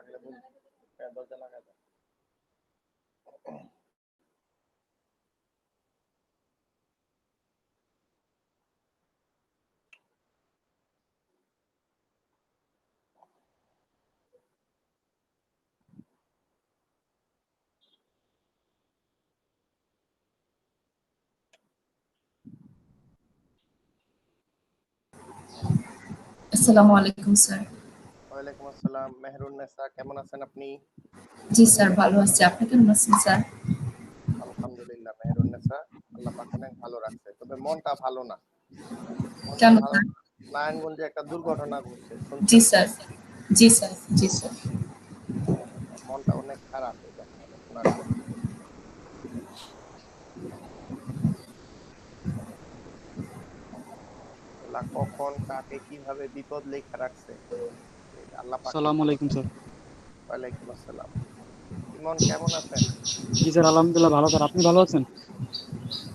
লাগলে বল। হ্যাঁ, দরজা লাগা দাও। আসসালামু আলাইকুম স্যার। ওয়ালাইকুম আসসালাম। মেহেরুন্নেসা, কেমন আছেন আপনি? জি স্যার, ভালো আছি। আপনি কেমন আছেন স্যার? আলহামদুলিল্লাহ মেহেরুন্নেসা, আল্লাহ পাক অনেক ভালো রাখছে, তবে মনটা ভালো না। মনটা কেন ভালো স্যার? না। নারায়ণগঞ্জে একটা দুর্ঘটনা ঘটছে, জি শুনছেন তো? স্যার, জি স্যার, জি স্যার। মনটা অনেক খারাপ এই ঘটনাটা শোনার পর। আল্লাহ কখন কাকে কিভাবে বিপদ লেখা রাখছে এটা আল্লাহ পাকই আসসালামু ভালো আলাইকুম জানে। স্যার। ওয়ালাইকুম আসসালাম। ইমন, কেমন আছেন? জি স্যার, আলহামদুলিল্লাহ ভালো স্যার। আপনি ভালো আছেন?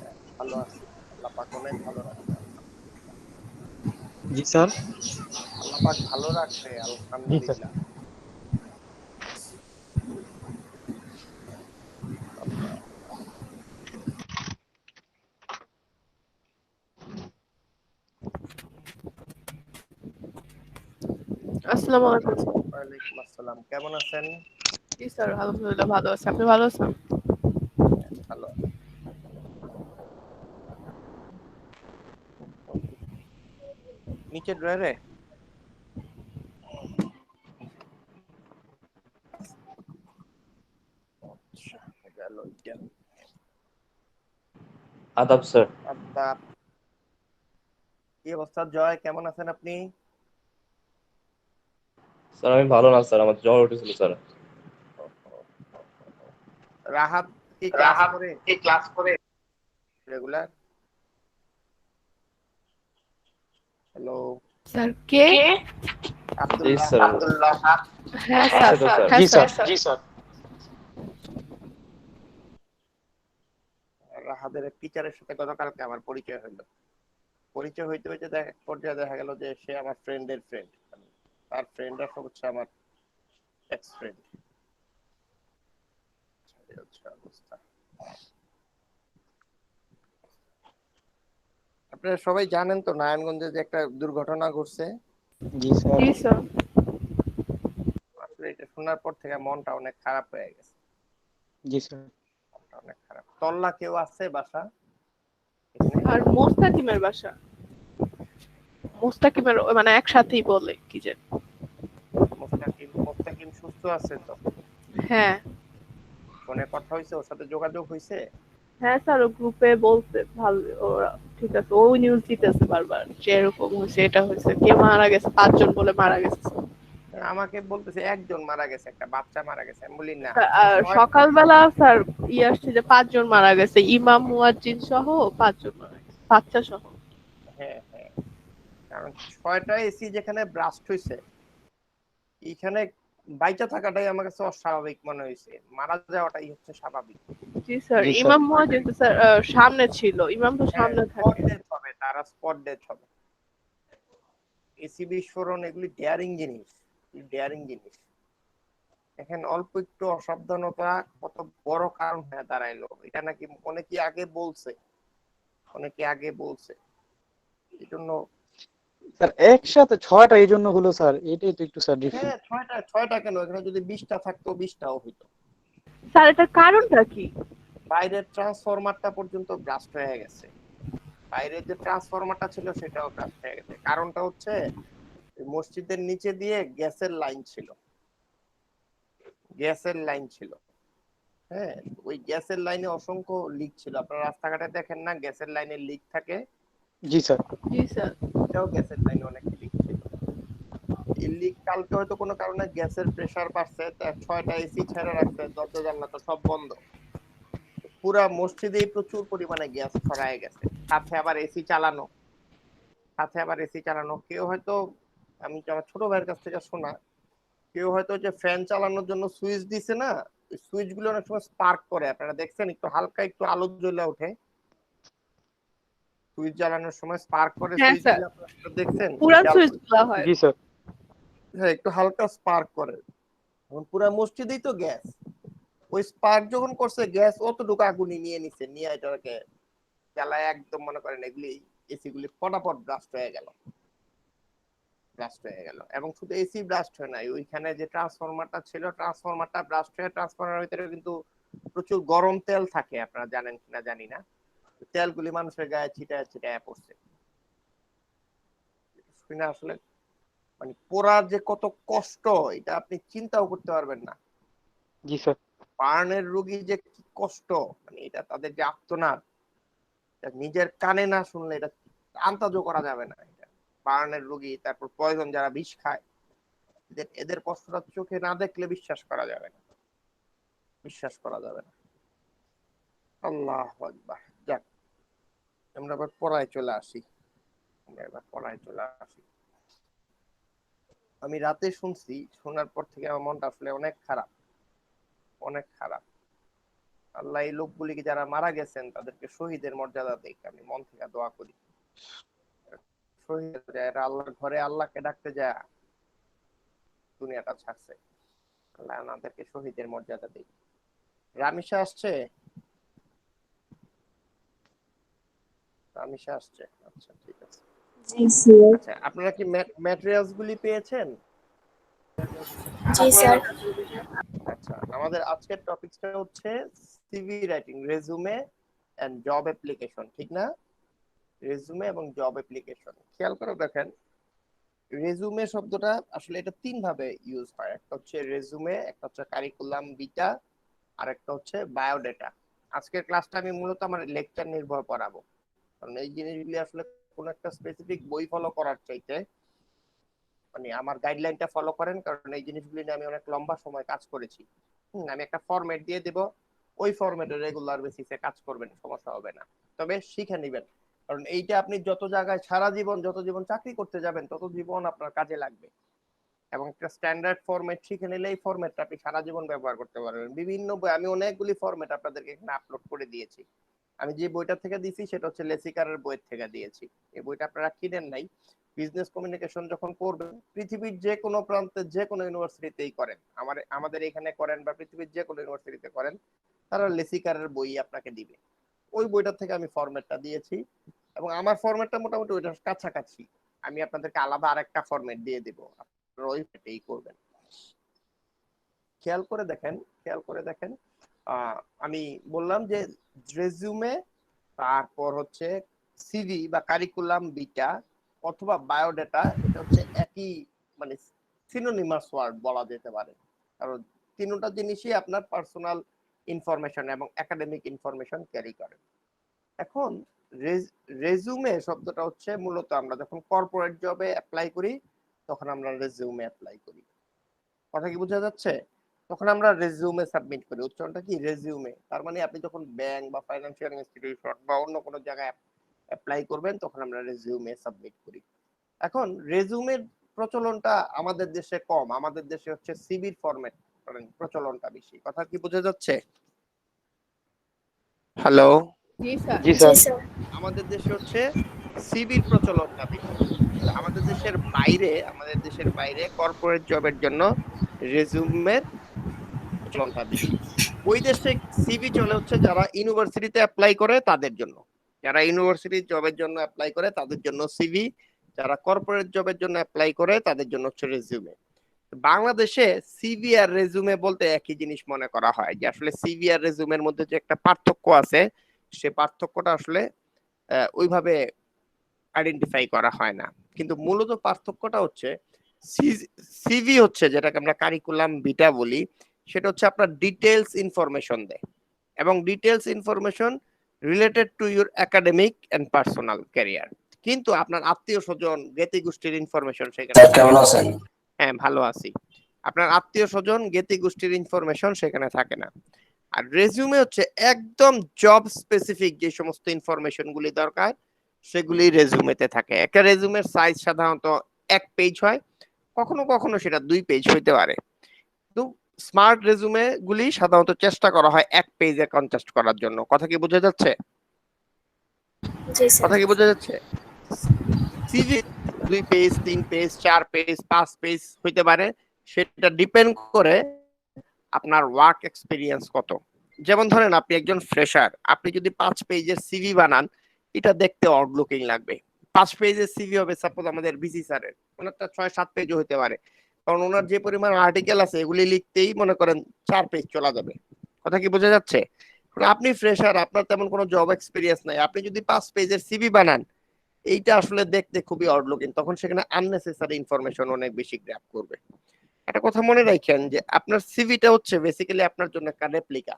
হ্যাঁ, ভালো আছি। আল্লাহ পাক অনেক ভালো রাখছে, আলহামদুলিল্লাহ। জি স্যার। আল্লাহ পাক ভালো রাখছে, জি স্যার। আলহামদুলিল্লাহ। আল্লাহ। আসসালামু আলাইকুম। ওয়ালাইকুম আসসালাম, কেমন আছেন? জি স্যার, আলহামদুলিল্লাহ ভালো আছি। আপনি ভালো আছেন? হ্যাঁ, ভালো আছি। নিচে ড্রয়ারে গেল এটা। আদাব স্যার। আদাব। কি অবস্থা জয়, কেমন আছেন আপনি? স্যার আমি ভালো না স্যার, আমার জ্বর উঠেছিল স্যার। রাহাত কি ক্লাস করে রেগুলার? হ্যালো স্যার কে? জি আব্দুল্লাহ। স্যার। হ্যাঁ আছে স্যার, তো স্যার। হ্যাঁ জি স্যার। স্যার। জি স্যার। রাহাতের টিচারের সাথে গতকালকে আমার পরিচয় হলো। পরিচয় হইতে হইতে এক পর্যায়ে দেখা গেল যে সে আমার ফ্রেন্ডের ফ্রেন্ড, তার ফ্রেন্ডরা সব হচ্ছে আমার এক্স ফ্রেন্ড। আচ্ছা অবস্থা। আপনারা সবাই জানেন তো নারায়ণগঞ্জে যে একটা দুর্ঘটনা ঘটছে। জি স্যার। জি স্যার। আসলে এটা শোনার পর থেকে মনটা অনেক খারাপ হয়ে গেছে। জি স্যার। মনটা অনেক খারাপ। তল্লা কেউ আছে বাসা এখানে? আর মোস্তাকিমের বাসা? মোস্তাকিমের মানে একসাথেই বলে কি যে। মোস্তাকিম সুস্থ আছে তো? হ্যাঁ ফোনে কথা হয়েছে, ওর সাথে যোগাযোগ হয়েছে? হ্যাঁ স্যার, ও গ্রুপে বলছে ভালো, ওরা ঠিক আছে। ও নিউজ দিতেছে বারবার যে এরকম হয়েছে, এটা হয়েছে, কে মারা গেছে, 5 জন বলে মারা গেছে। আমাকে বলতেছে একজন মারা গেছে, একটা বাচ্চা মারা গেছে। আমি বলি না। আর সকালবেলা স্যার আসছে যে 5 জন মারা গেছে, ইমাম মুয়াজ্জিন সহ 5 জন মারা গেছে, বাচ্চা সহ। হ্যাঁ হ্যাঁ, কারণ 6টা এসি যেখানে ব্লাস্ট হয়েছে, এইখানে বাইচা থাকাটাই আমার কাছে অস্বাভাবিক মনে হয়েছে, মারা যাওয়াটাই হচ্ছে স্বাভাবিক। জি স্যার, জি স্যার। ইমাম মুয়াজ্জিন তো স্যার সামনে ছিল, ইমাম তো হ্যাঁ, সামনে স্পট থাকে। ডেথ হবে, তারা স্পট ডেথ হবে। এসি বিস্ফোরণ এগুলি ডেয়ারিং জিনিস, ডেয়ারিং জিনিস। এখন অল্প একটু অসাবধানতা কত বড় কারণ হয়ে দাঁড়াইলো, এটা নাকি অনেকে আগে বলছে এই জন্য। স্যার একসাথে 6টা এই জন্য হলো স্যার, এটাই তো একটু স্যার ডিফারেন্ট। হ্যাঁ, ছয়টা কেন, এখানে যদি 20টা থাকতো 20টাও হইতো। স্যার এটার কারণটা কি? বাইরের ট্রান্সফরমারটা পর্যন্ত ব্লাস্ট হয়ে গেছে, বাইরের যে ট্রান্সফরমারটা ছিল সেটাও ব্লাস্ট হয়ে গেছে। কারণটা হচ্ছে মসজিদের নিচে দিয়ে গ্যাসের লাইন ছিল। হ্যাঁ, ওই গ্যাসের লাইনে অসংখ্য লিক ছিল। আপনারা রাস্তাঘাটে দেখেন না, গ্যাসের লাইনে লিক থাকে। জি স্যার। জি স্যার। এটাও গ্যাসের লাইনে অনেক লিক ছিল। এই লিক কালকে হয়তো কোনো কারণে গ্যাসের প্রেসার বাড়ছে, তার 6টা এসি ছেড়ে রাখছে, দরজা জানলা তো সব বন্ধ। পুরা মসজিদে প্রচুর পরিমাণে গ্যাস ছড়ায় গেছে। সাথে আবার এসি চালানো কেউ হয়তো, আমি আমার ছোট ভাইয়ের কাছ থেকে শোনা, কেউ হয়তো যে ফ্যান চালানোর জন্য সুইচ দিছে না, ওই সুইচ গুলো অনেক সময় স্পার্ক করে। আপনারা দেখছেন, একটু হালকা একটু আলো জ্বলে ওঠে, সুইচ জ্বালানোর সময় স্পার্ক করে হ্যাঁ সুইচ স্যার, গুলো, আপনারা দেখছেন? পুরা সুইচ খোলা হয়। জি স্যার। হ্যাঁ, একটু হালকা স্পার্ক করে। এখন পুরা মসজিদেই তো গ্যাস। ওই স্পার্ক যখন করছে গ্যাস অতটুকু আগুনই নিয়ে নিছে, নিয়ে এটাকে জ্বালায় একদম মনে করেন এগুলি এসি গুলি ফটাফট ব্লাস্ট হয়ে গেল, এবং শুধু এসি ব্লাস্ট হয় নাই, ওইখানে যে ট্রান্সফরমারটা ছিল ট্রান্সফরমারটা ব্লাস্ট হয়ে ট্রান্সফরমারের ভিতরে কিন্তু প্রচুর গরম তেল থাকে, আপনারা জানেন কিনা জানি না, তেলগুলি মানুষের গায়ে ছিটায় ছিটায় পড়ছে। শুনে আসলে মানে পোড়ার যে কত কষ্ট এটা আপনি চিন্তাও করতে পারবেন না। জি স্যার। বার্নের রোগী যে কি কষ্ট, মানে এটা তাদের যে আর্তনাদ, নিজের কানে না শুনলে এটা আন্দাজও করা যাবে না। এটা বার্নের রোগী, তারপর পয়জন যারা বিষ খায়, এদের কষ্টটা চোখে না দেখলে বিশ্বাস করা যাবে না, আল্লাহু আকবার। যাক, আমরা এবার পড়ায় চলে আসি। আমি রাতে শুনছি, শোনার পর থেকে আমার মনটা আসলে অনেক খারাপ। আল্লাহ এই লোকগুলিকে যারা মারা গেছেন তাদেরকে শহীদের মর্যাদা দেখ, আমি মন থেকে দোয়া করি। শহীদ আল্লাহর ঘরে আল্লাহকে ডাকতে যায় দুনিয়াটা ছাড়ছে, আল্লাহ আমাদেরকে শহীদের মর্যাদা দেখ। রামিশা আসছে? আচ্ছা ঠিক আছে। জি স্যার। আচ্ছা, আপনারা কি ম্যাটেরিয়ালস গুলি পেয়েছেন? জি স্যার। আচ্ছা, আমাদের আজকের টপিকটা হচ্ছে CV writing, resume and job application, ঠিক না? রেজুমে এবং জব অ্যাপ্লিকেশন খেয়াল করে দেখেন। রেজুমে শব্দটা আসলে এটা তিন ভাবে ইউজ হয়, একটা হচ্ছে রেজুমে, একটা হচ্ছে কারিকুলাম ভিটা, আর একটা হচ্ছে বায়োডাটা। আজকের ক্লাসটা আমি মূলত আমার লেকচার নির্ভর করাবো, কারণ এই জিনিসগুলি আসলে কোন একটা স্পেসিফিক বই ফলো করার চাইতে মানে আমার গাইডলাইনটা ফলো করেন, কারণ এই জিনিসগুলি নিয়ে আমি অনেক লম্বা সময় কাজ করেছি। আমি একটা ফরম্যাট দিয়ে দেব, ওই ফরম্যাটে রেগুলার বেসিসে কাজ করবেন, সমস্যা হবে না, তবে শিখে নেবেন। কারণ এইটা আপনি যত জায়গায় সারা জীবন যত জীবন চাকরি করতে যাবেন তত জীবন আপনার কাজে লাগবে, এবং একটা স্ট্যান্ডার্ড ফরম্যাট শিখে নিলে এই ফরম্যাটটা আপনি সারা জীবন ব্যবহার করতে পারবেন। বিভিন্ন বই, আমি অনেকগুলি ফরম্যাট আপনাদেরকে এখানে আপলোড করে দিয়েছি। আমি যে বইটা থেকে দিয়েছি সেটা হচ্ছে লেসিকারের বইয়ের থেকে দিয়েছি। এই বইটা আপনারা কিনেন নাই। বিজনেস কমিউনিকেশন যখন করবেন, পৃথিবীর যে কোনো প্রান্তে যে কোনো ইউনিভার্সিটিতেই করেন, আমাদের এখানে করেন বা পৃথিবীর যে কোনো ইউনিভার্সিটিতে করেন, তারা লেসিকারের বই আপনাকে দিবে। ওই বইটা থেকে আমি ফরম্যাটটা দিয়েছি, এবং আমার ফরম্যাটটা মোটামুটি ওইটার কাছাকাছি। আমি আপনাদেরকে আলাদা আরেকটা ফরম্যাট দিয়ে দেব, আপনারা ওই ফরম্যাটেই করবেন। খেয়াল করে দেখেন, আমি বললাম যে রেজুমে, তারপর হচ্ছে সিভি বা কারিকুলাম ভিটা অথবা বায়োডাটা, এটা হচ্ছে একই মানে সিনোনিমাস ওয়ার্ড বলা যেতে পারে, কারণ তিনটা জিনিসই আপনার পার্সোনাল ইনফরমেশন এবং একাডেমিক ইনফরমেশন ক্যারি করে। এখন রেজুমে শব্দটা হচ্ছে মূলত আমরা যখন কর্পোরেট জবে অ্যাপ্লাই করি তখন আমরা রেজুমে অ্যাপ্লাই করি, কথা কি বোঝা যাচ্ছে? তখন আমরা রেজিউমে সাবমিট করি। উচ্চারণটা কি? রেজিউমে। তার মানে আপনি যখন ব্যাংক বা ফাইন্যান্সিয়াল ইনস্টিটিউশন বা অন্য কোনো জায়গায় অ্যাপ্লাই করবেন তখন আমরা রেজিউমে সাবমিট করি। এখন রেজিউমের প্রচলনটা আমাদের দেশে কম, আমাদের দেশে হচ্ছে সিভির ফরম্যাট প্রচলনটা বেশি, কথা কি বোঝা যাচ্ছে? হ্যালো, জি স্যার। জি জি স্যার। স্যার। আমাদের দেশে হচ্ছে সিভির প্রচলনটা বেশি। আমাদের দেশের বাইরে কর্পোরেট জবের জন্য রেজিউমের প্রচলনটা বেশি। ওই দেশে সিভি চলে হচ্ছে যারা ইউনিভার্সিটিতে অ্যাপ্লাই করে তাদের জন্য, যারা ইউনিভার্সিটি জবের জন্য অ্যাপ্লাই করে তাদের জন্য সিভি, যারা কর্পোরেট জবের জন্য অ্যাপ্লাই করে তাদের জন্য হচ্ছে রেজিউমে। বাংলাদেশে সিভি আর রেজিউমে বলতে একই জিনিস মনে করা হয়, যে আসলে সিভি আর রেজিউমের মধ্যে যে একটা পার্থক্য আছে সে পার্থক্যটা আসলে ওইভাবে আইডেন্টিফাই করা হয় না। কিন্তু মূলত পার্থক্যটা হচ্ছে সিভি হচ্ছে যেটাকে আমরা কারিকুলাম ভিটা বলি, সেটা হচ্ছে আপনার ডিটেইলস ইনফরমেশন দেয়, এবং details information related to your academic and personal career. কিন্তু আপনার আত্মীয় স্বজন জ্ঞাতি গোষ্ঠীর ইনফরমেশন সেখানে, কেমন আছেন? হ্যাঁ ভালো আছি, আপনার আত্মীয় স্বজন জ্ঞাতি গোষ্ঠীর ইনফরমেশন সেখানে থাকে না। আর রেজিউমে হচ্ছে একদম জব স্পেসিফিক যে সমস্ত ইনফরমেশন গুলি দরকার সেগুলি রেজিউমেতে থাকে। একটা রেজিউমের সাইজ সাধারণত 1 পেজ হয়, কখনো কখনো সেটা 2 পেজ হইতে পারে, কিন্তু স্মার্ট রেজিউমে গুলি সাধারণত চেষ্টা করা হয় 1 পেজে কনটেস্ট করার জন্য, কথা কি বোঝা যাচ্ছে? জি স্যার। কথা কি বোঝা যাচ্ছে? CV 2 page, 3 page, 4 page, 5 page হইতে পারে, সেটা ডিপেন্ড করে আপনার ওয়ার্ক এক্সপিরিয়েন্স কত। যেমন ধরেন আপনি একজন ফ্রেশার, আপনি যদি 5 পেজের সিভি বানান, এটা দেখতে অড লুকিং লাগবে। 5 পেজের সিভি হবে সাপোজ আমাদের বিসি স্যারের, ওনারটা 6-7 পেজও হতে পারে, কারণ ওনার যে পরিমাণ আর্টিকেল আছে এগুলি লিখতেই মনে করেন 4 পেজ চলা যাবে। কথা কি বোঝা যাচ্ছে? আপনি ফ্রেশার, আপনার তেমন কোনো জব এক্সপিরিয়েন্স নাই, আপনি যদি 5 পেজের সিভি বানান, এইটা আসলে দেখতে খুবই অড লুকিং, তখন সেখানে আননেসেসারি ইনফরমেশন অনেক বেশি গ্র্যাব করবে। একটা কথা মনে রাখেন যে আপনার সিভিটা হচ্ছে বেসিক্যালি আপনার জন্য একটা রেপ্লিকা।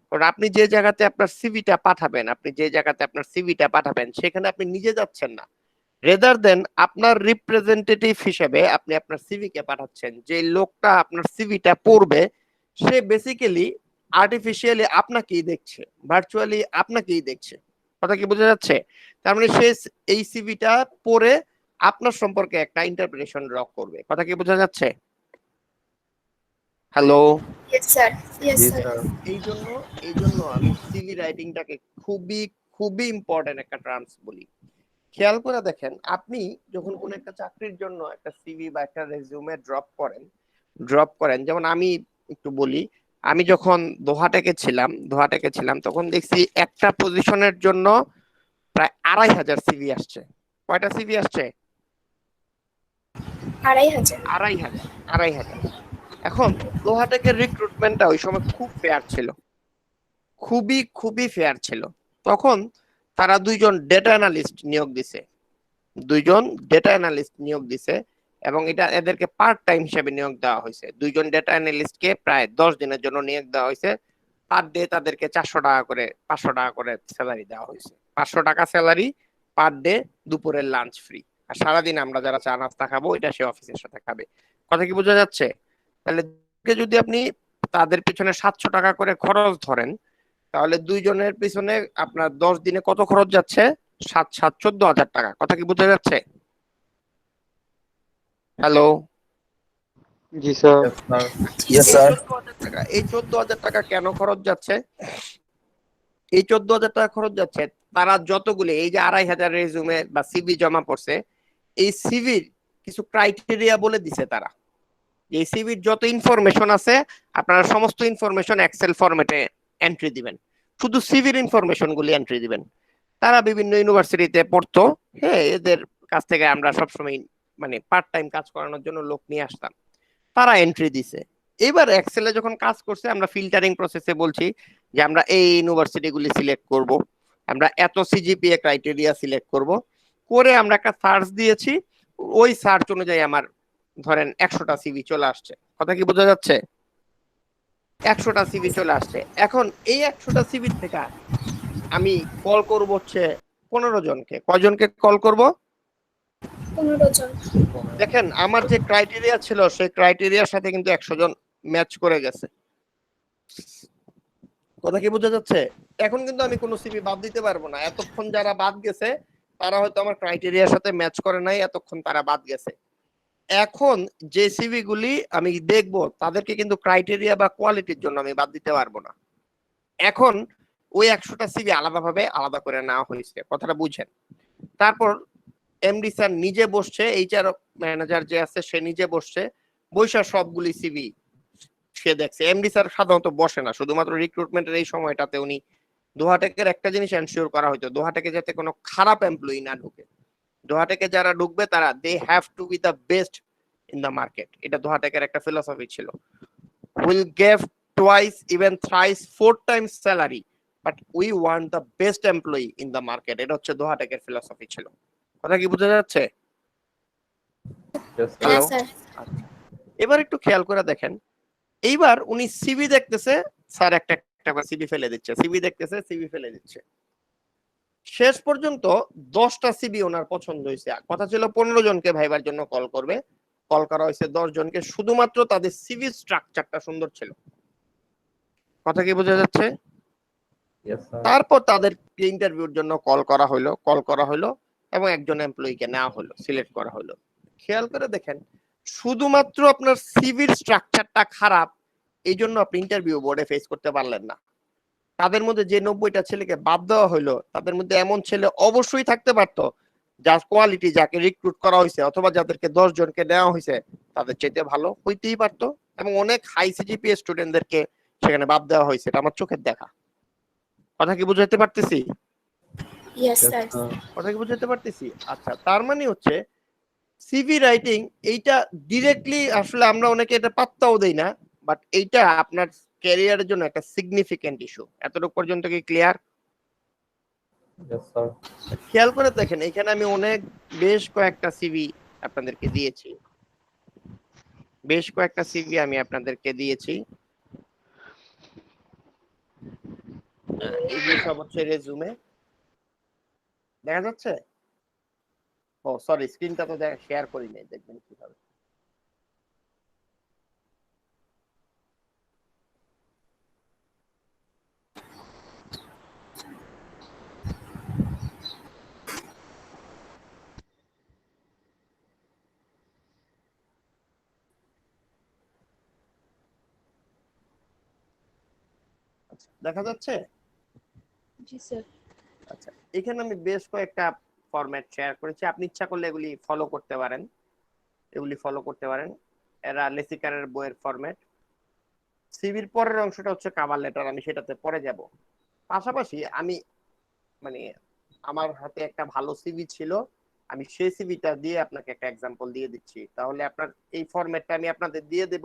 কারণ আপনি যে জায়গাতে আপনার সিভিটা পাঠাবেন, সেখানে আপনি নিজে যাচ্ছেন না, রেদার দেন আপনার রিপ্রেজেন্টেটিভ হিসেবে আপনি আপনার সিভি কে পাঠাচ্ছেন। যে লোকটা আপনার সিভিটা পড়বে সে বেসিক্যালি আর্টিফিশিয়ালি আপনাকেই দেখছে, ভার্চুয়ালি আপনাকেই দেখছে। কথা কি বোঝা যাচ্ছে? তার মানে সে এই সিভিটা পড়ে আপনার সম্পর্কে একটা ইন্টারপ্রিটেশন ড্র করবে। কথা কি বোঝা যাচ্ছে? Hello. Yes, sir. Yes, sir. এই জন্য আমি সিভি রাইটিংটাকে খুবই খুবই ইম্পর্টেন্ট একটা টার্মস বলি। খেয়াল করে দেখেন, আপনি যখন কোন একটা চাকরির জন্য একটা সিভি বা একটা রেজিউমে ড্রপ করেন, যেমন আমি একটু বলি, আমি যখন দোহাটেকে ছিলাম তখন দেখছি একটা পজিশনের জন্য প্রায় 2500 সিভি আসছে। কয়টা সিভি আসছে? 2500 2,500। এখন দোহাটেকের রিক্রুটমেন্টটা ওই সময় খুব ফেয়ার ছিল, খুবই ফেয়ার ছিল। তখন তারা দুইজন ডেটা অ্যানালিস্ট নিয়োগ দিছে এবং এটা এদেরকে পার্ট টাইম হিসেবে নিয়োগ দেওয়া হয়েছে। দুইজন ডেটা অ্যানালিস্টকে প্রায় 10 দিনের জন্য নিয়োগ দেওয়া হয়েছে। পার ডে তাদেরকে 400 টাকা করে 500 টাকা করে স্যালারি দেওয়া হয়েছে। 500 টাকা স্যালারি পার ডে, দুপুরের লাঞ্চ ফ্রি, আর সারাদিন আমরা যারা চা নাস্তা খাবো এটা সে অফিসের সাথে খাবে। কথা কি বোঝা যাচ্ছে? তাহলে যদি আপনি তাদের পিছনে 700 টাকা করে খরচ ধরেন, তাহলে দুইজনের পিছনে আপনার 10 দিনে কত খরচ যাচ্ছে? 7-7 14,000 টাকা। কথা কি বোঝা যাচ্ছে? হ্যালো। জি স্যার। Yes, sir. এই 14,000 টাকা কেন খরচ যাচ্ছে? এই 14,000 টাকা খরচ যাচ্ছে, তারা যতগুলি এই যে 2,500 রেজুমে বা সিভি জমা পড়ছে, এই সিভির কিছু ক্রাইটেরিয়া বলে দিছে তারা। এই সিভির যত ইনফরমেশন আছে আপনারা সমস্ত ইনফরমেশন এক্সেল ফরম্যাটে এন্ট্রি দিবেন, শুধু সিভির ইনফরমেশন গুলি এন্ট্রি দিবেন। তারা বিভিন্ন ইউনিভার্সিটিতে পড়তো, হ্যাঁ, এদের কাছ থেকে আমরা সবসময় মানে পার্ট টাইম কাজ করানোর জন্য লোক নিয়ে আসতাম, তারা এন্ট্রি দিছে। এবার এক্সেলে যখন কাজ করছে আমরা ফিল্টারিং প্রসেসে বলছি যে আমরা এই ইউনিভার্সিটি গুলি সিলেক্ট করব, আমরা এত সিজিপিএ ক্রাইটেরিয়া সিলেক্ট করব, করে আমরা একটা সার্চ দিয়েছি, ওই সার্চ অনুযায়ী আমার ধরেন 100টা সিভি চলে আসছে। কথা কি বোঝা যাচ্ছে? 100টা সিভি চলে আসছে। এখন এই 100টা সিভি থেকে আমি কল করব হচ্ছে 15 জনকে। কয়জনকে কল করব? 15 জন। দেখেন আমার যে ক্রাইটেরিয়া ছিল সেই ক্রাইটেরিয়ার সাথে কিন্তু 100 জন ম্যাচ করে গেছে। কথা কি বোঝা যাচ্ছে? এখন কিন্তু আমি কোনো সিভি বাদ দিতে পারবো না। এতক্ষণ যারা বাদ গেছে তারা হয়তো আমার ক্রাইটেরিয়ার সাথে ম্যাচ করে নাই, এতক্ষণ তারা বাদ গেছে। এখন যে সিভি গুলি আমি দেখব তাদেরকে কিন্তু ক্রাইটেরিয়া বা কোয়ালিটির জন্য আমি বাদ দিতে পারবো না। এখন ওই 100টা সিভি আলাদাভাবে আলাদা করে নেওয়া হয়েছে। কথাটা বুঝেন? তারপর এমডি স্যার নিজে বসছে, এইচআর ম্যানেজার যে আছে সে নিজে বসছে, বৈশা সবগুলি সিভি সে দেখছে। এমডি স্যার সাধারণত বসে না, শুধুমাত্র রিক্রুটমেন্টের এই সময়টাতে উনি দোহাটেকের একটা জিনিস এনশিওর করা হয়তো, দোহাটেকে যাতে কোনো খারাপ এমপ্লয়ি না ঢুকে। দোহাটেকে যারা ঢুকবে তারা they have to be the best in the market, এটা দোহাটেকের একটা ফিলোসফি ছিল। Will give twice even thrice 4 times salary but we want the best employee in the market, এটা হচ্ছে দোহাটেকের ফিলোসফি ছিল। কথা কি বোঝা যাচ্ছে? Yes, sir. Hello. Yes, sir. এবার একটু খেয়াল করে দেখেন, এইবার উনি সিভি দেখতেছে, স্যার একটা একটা করে সিভি ফেলে দিচ্ছে, সিভি দেখতেছে, সিভি ফেলে দিচ্ছে। শেষ পর্যন্ত 10টা সিভি ওনার পছন্দ হয়েছে। কথা ছিল 15 জনকে ভাইবার জন্য কল করবে, কল করা হয়েছে 10 জনকে, শুধুমাত্র তাদের সিভি স্ট্রাকচারটা সুন্দর ছিল। কথা কি বোঝা যাচ্ছে? Yes, sir. তারপর তাদেরকে ইন্টারভিউর জন্য কল করা হলো এবং একজন এমপ্লয়িকে নেওয়া হলো, সিলেক্ট করা হলো। খেয়াল করে দেখেন, শুধুমাত্র আপনার সিভির স্ট্রাকচারটা খারাপ এই জন্য আপনি ইন্টারভিউ বোর্ডে ফেস করতে পারলেন না। তাদের মধ্যে যে 90টা ছেলেকে বাদ দেওয়া হলো তাদের মধ্যে এমন ছেলে অবশ্যই থাকতে পারতো যার কোয়ালিটি, যাকে রিক্রুট করা হয়েছে অথবা যাদেরকে 10 জনকে নেওয়া হয়েছে তাদের চাইতে ভালো হইতেই পারতো। এবং অনেক হাই সিজিপিএ স্টুডেন্টদেরকে সেখানে বাদ দেওয়া হয়েছে, এটা আমার চোখের দেখা। কথা কি বুঝাতে পারতেছি? Yes, sir. কথা কি বুঝাতে পারতেছি? আচ্ছা, তার মানে হচ্ছে সিভি রাইটিং এইটা ডিরেক্টলি আসলে আমরা অনেকে এটা পাত্তাও দেই না, বাট এইটা আপনার ক্যারিয়ারের জন্য একটা সিগনিফিকেন্ট ইস্যু। এতটুকু পর্যন্ত কি ক্লিয়ার? Yes, sir. খেয়াল করে দেখেন, এখানে আমি বেশ কয়েকটা সিভি আপনাদেরকে দিয়েছি, আমি আপনাদেরকে দিয়েছি। এগুলো সব হচ্ছে রেজুমে, দেখা যাচ্ছে? ও সরি, স্ক্রিনটা তো শেয়ার করি নাই, দেখবেন কিভাবে। আচ্ছা, দেখা যাচ্ছে? জি স্যার। আচ্ছা, এখানে আমি বেশ কয়েকটা ফরম্যাট শেয়ার করেছি, আপনি ইচ্ছা করলে এগুলি ফলো করতে পারেন, এরা লেসিকারের বইয়ের ফরম্যাট। সিভির পরের অংশটা হচ্ছে কভার লেটার, আমি সেটাতে পরে যাব। পাশাপাশি আমি মানে আমার হাতে একটা ভালো সিভি ছিল, আমি সেই সিভিটা দিয়ে আপনাকে একটা এক্সাম্পল দিয়ে দিচ্ছি, তাহলে আপনার এই ফরম্যাটটা আমি আপনাদের দিয়ে দেব,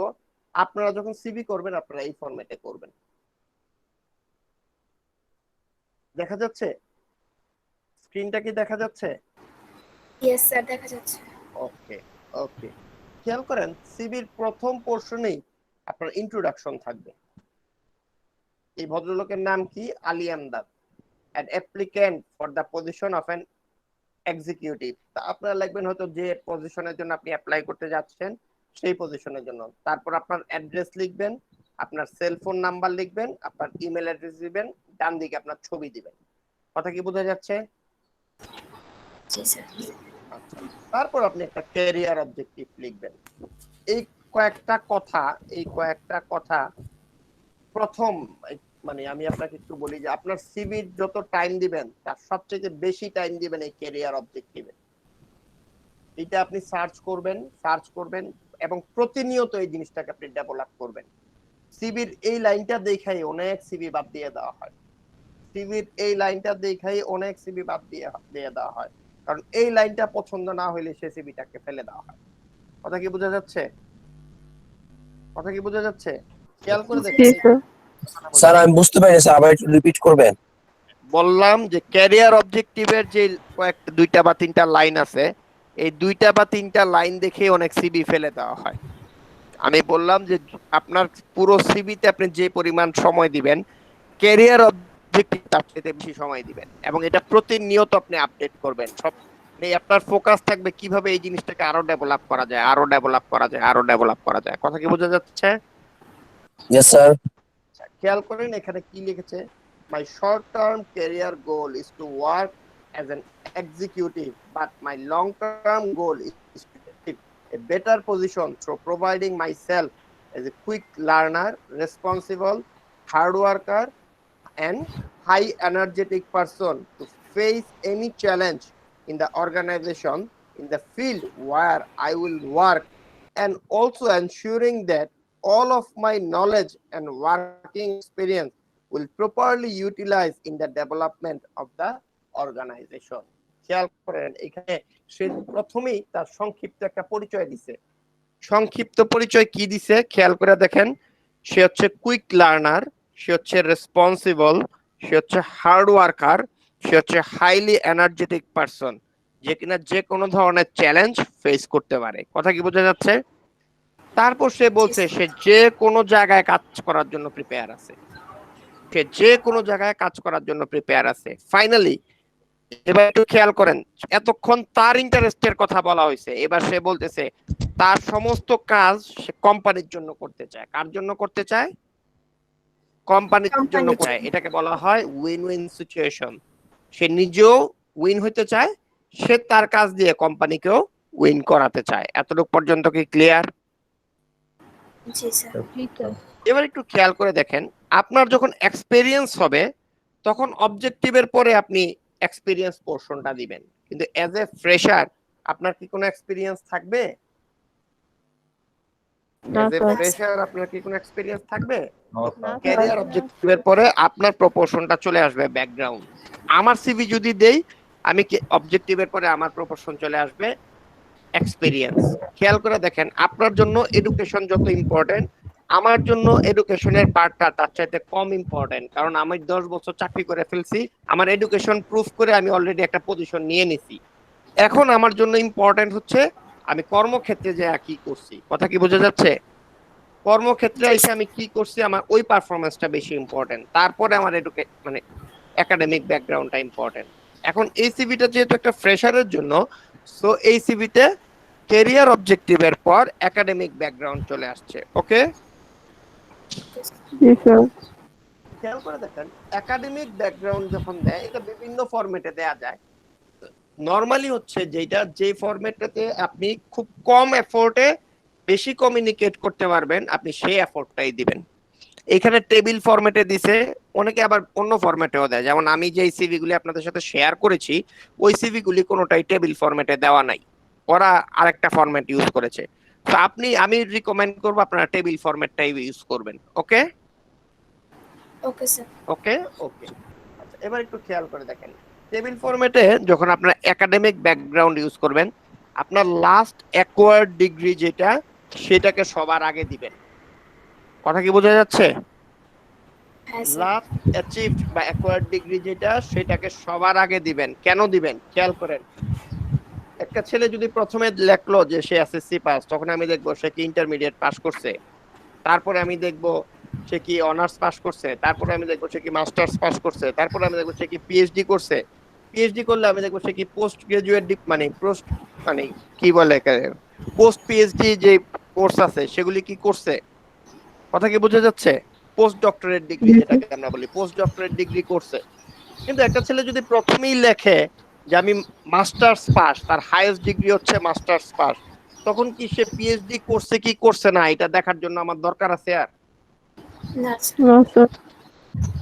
আপনারা যখন সিভি করবেন আপনারা এই ফরম্যাটে করবেন। দেখা যাচ্ছে? স্ক্রিনটা কি দেখা যাচ্ছে? Yes, sir. দেখা যাচ্ছে। ওকে, ওকে। খেয়াল করেন, সিভির প্রথম পোর্শনেই আপনার ইন্ট্রোডাকশন থাকবে। এই ভদ্রলোকের নাম কি? Ali আমদাদ, an applicant for the position of an executive। তা আপনারা লিখবেন হয়তো যে পজিশনের জন্য আপনি অ্যাপ্লাই করতে যাচ্ছেন সেই পজিশনের জন্য। তারপর আপনার অ্যাড্রেস লিখবেন, আপনার সেলফোন নাম্বার লিখবেন, আপনার ইমেল অ্যাড্রেস দিবেন, ডান দিকে আপনার ছবি দিবেন। কথা কি বোঝা যাচ্ছে? জি স্যার। আচ্ছা, তারপর আপনি একটা ক্যারিয়ার অবজেক্টিভ লিখবেন। এই কয়েকটা কথা প্রথম, মানে আমি আপনাকে একটু বলি যে আপনার সিভির যত টাইম দিবেন তার সবচেয়ে বেশি টাইম দিবেন এই ক্যারিয়ার অবজেক্টিভে। এটা আপনি সার্চ করবেন এবং প্রতিনিয়ত এই জিনিসটাকে আপনি ডেভেলপ করবেন। সিভির এই লাইনটা দেখাই অনেক সিভি বাদ দিয়ে দেওয়া হয়, কারণ এই লাইনটা পছন্দ না হইলে সে সিভিটাকে ফেলে দেওয়া হয়। কথা কি বোঝা যাচ্ছে? খেয়াল করে জি দেখেন। স্যার। স্যার আমি বুঝতে পারি স্যার, আবার একটু রিপিট করবেন। বললাম যে ক্যারিয়ার অবজেক্টিভের যে দুইটা বা তিনটা লাইন আছে, এই দুইটা বা তিনটা লাইন দেখে অনেক সিভি ফেলে দেওয়া হয়। আমি বললাম যে আপনার পুরো সিভিতে আপনি যে পরিমাণ সময় দিবেন, ক্যারিয়ার অবজেক্টিভ তার চেয়ে বেশি সময় দিবেন, এবং এটা প্রতিনিয়ত আপনি আপডেট করবেন। সব আপনার ফোকাস থাকবে কিভাবে এই জিনিসটাকে আরো ডেভেলপ করা যায়। কথা কি বোঝা যাচ্ছে? Yes sir. খেয়াল করেন এখানে কি লিখেছে, my short term career goal is to work as an executive, but my long term goal is to achieve a better position through providing myself as a quick learner, responsible, hard worker and high energetic person to face any challenge in the organization, in the field where I will work, and also ensuring that all of my knowledge and working experience will properly utilize in the development of the organization. খেয়াল করেন এখানে সে প্রথমেই তার সংক্ষিপ্ত একটা পরিচয় দিছে। সংক্ষিপ্ত পরিচয় কি দিছে খেয়াল করে দেখেন, সে হচ্ছে কুইক লার্নার, সে হচ্ছে রেসপন্সিবল, সে হচ্ছে হার্ড ওয়ার্কার, সে হচ্ছে হাইলি এনার্জেটিক পারসন, যে কিনা যে কোনো ধরনের চ্যালেঞ্জ ফেস করতে পারে। কথা কি বোঝা যাচ্ছে? তারপর সে বলছে সে যে কোনো জায়গায় কাজ করার জন্য প্রিপেয়ার আছে। ফাইনালি এবার একটু খেয়াল করেন, এতক্ষণ তার ইন্টারেস্টের কথা বলা হয়েছে, এবার সে বলতেছে তার সমস্ত কাজ সে কোম্পানির জন্য করতে চায়। কার জন্য করতে চায়? কোম্পানির জন্য চায়। এটাকে বলা হয় উইন উইন সিচুয়েশন। সে নিজেও উইন হইতে চায়, সে তার কাজ দিয়ে কোম্পানিকেও উইন করাতে চায়। এতটুকু পর্যন্ত কি ক্লিয়ার? জি স্যার। এবার একটু খেয়াল করে দেখেন, আপনার যখন এক্সপেরিয়েন্স হবে তখন অবজেক্টিভের পরে আপনি এক্সপেরিয়েন্স পোরশনটা দিবেন, কিন্তু এজ এ ফ্রেশার আপনার কি কোনো এক্সপেরিয়েন্স থাকবে? না এজ এ স্যার, ফ্রেশার আপনার কি কোনো এক্সপেরিয়েন্স থাকবে? না স্যার। ক্যারিয়ার অবজেক্টিভের পরে আপনার প্রপোর্শনটা চলে আসবে ব্যাকগ্রাউন্ড। আমার সিভি যদি দেই, আমি অবজেক্টিভের পরে আমার প্রপোর্শন চলে আসবে এক্সপেরিয়েন্স। খেয়াল করে দেখেন, আপনার জন্য এডুকেশন যত ইম্পর্টেন্ট, আমার জন্য এডুকেশনের পার্টটা তার চাইতে কম ইম্পর্টেন্ট, কারণ আমি 10 বছর চাকরি করে ফেলছি, আমার এডুকেশন প্রুফ করে আমি অলরেডি একটা পজিশন নিয়ে নিছি। এখন আমার জন্য ইম্পর্টেন্ট হচ্ছে আমি কর্মক্ষেত্রে যে কি করছি। কথা কি বোঝা যাচ্ছে? কর্মক্ষেত্রে এসে আমি কি করছি, আমার ওই পারফরমেন্সটা বেশি ইম্পর্টেন্ট, তারপরে আমার মানে একাডেমিক ব্যাকগ্রাউন্ডটা ইম্পর্টেন্ট। এখন এই সিভিটা যেহেতু একটা ফ্রেশারের জন্য, সো এই সিভিতে ক্যারিয়ার অবজেক্টিভের পর একাডেমিক ব্যাকগ্রাউন্ড চলে আসছে। ওকে, জি স্যার। খেয়াল করে দেখেন, একাডেমিক ব্যাকগ্রাউন্ড যখন দেয়, এটা বিভিন্ন ফরম্যাটে দেয়া যায়। নরমালি হচ্ছে যেটা যে ফরম্যাটটাতে আপনি খুব কম এফোর্টে বেশি কমিউনিকেট করতে পারবেন, আপনি সেই এফোর্টটাই দিবেন। এখানে টেবিল ফরম্যাটে দিছে, অনেকে আবার অন্য ফরম্যাটেও দেয়। যেমন আমি যে সিভি গুলি আপনাদের সাথে শেয়ার করেছি, ওই সিভি গুলি কোনোটাই টেবিল ফরম্যাটে দেওয়া নাই, ওরা আরেকটা ফরম্যাট ইউজ করেছে। তো আমি রিকমেন্ড করবো আপনারা টেবিল ফরম্যাটটাই ইউজ করবেন। ওকে ওকে স্যার। ওকে ওকে আচ্ছা, এবার একটু খেয়াল করে দেখেন, টেবিল ফরম্যাটে যখন আপনারা একাডেমিক ব্যাকগ্রাউন্ড ইউজ করবেন, আপনার লাস্ট অ্যাকোয়ার্ড ডিগ্রি যেটা, সেটাকে সবার আগে দিবেন। কথা কি বোঝা যাচ্ছে? হ্যাঁ স্যার। লাস্ট অ্যাচিভড বা অ্যাকোয়ার্ড ডিগ্রি যেটা, সেটাকে সবার আগে দিবেন। কেন দিবেন খেয়াল করেন, একটা ছেলে যদি প্রথমে লেখলো যে সে এসএসসি পাস, তখন আমি দেখবো সে কি ইন্টারমিডিয়েট পাস করছে, তারপরে আমি দেখবো সে কি অনার্স পাস করছে, তারপরে আমি দেখবো সে কি মাস্টার্স পাস করছে, তারপরে আমি দেখবো সে কি পিএইচডি করছে। পিএইচডি করলে আমি দেখবো সে কি পোস্ট গ্রাজুয়েট মানে কি বলে পোস্ট পিএইচডি যে কোর্স আছে সেগুলি কি করছে। কথা কি বোঝা যাচ্ছে? পোস্ট ডক্টরেট ডিগ্রি যেটাকে আমরা বলি, পোস্ট ডক্টরেট ডিগ্রি করছে। কিন্তু একটা ছেলে যদি প্রথমেই লেখে যে আমি মাস্টার্স পাস, তার হাইয়েস্ট ডিগ্রি হচ্ছে মাস্টার্স পাস, তখন কি সে পিএইচডি করছে কি করছে না এটা দেখার জন্য আমার দরকার আছে আর? না স্যার। না স্যার।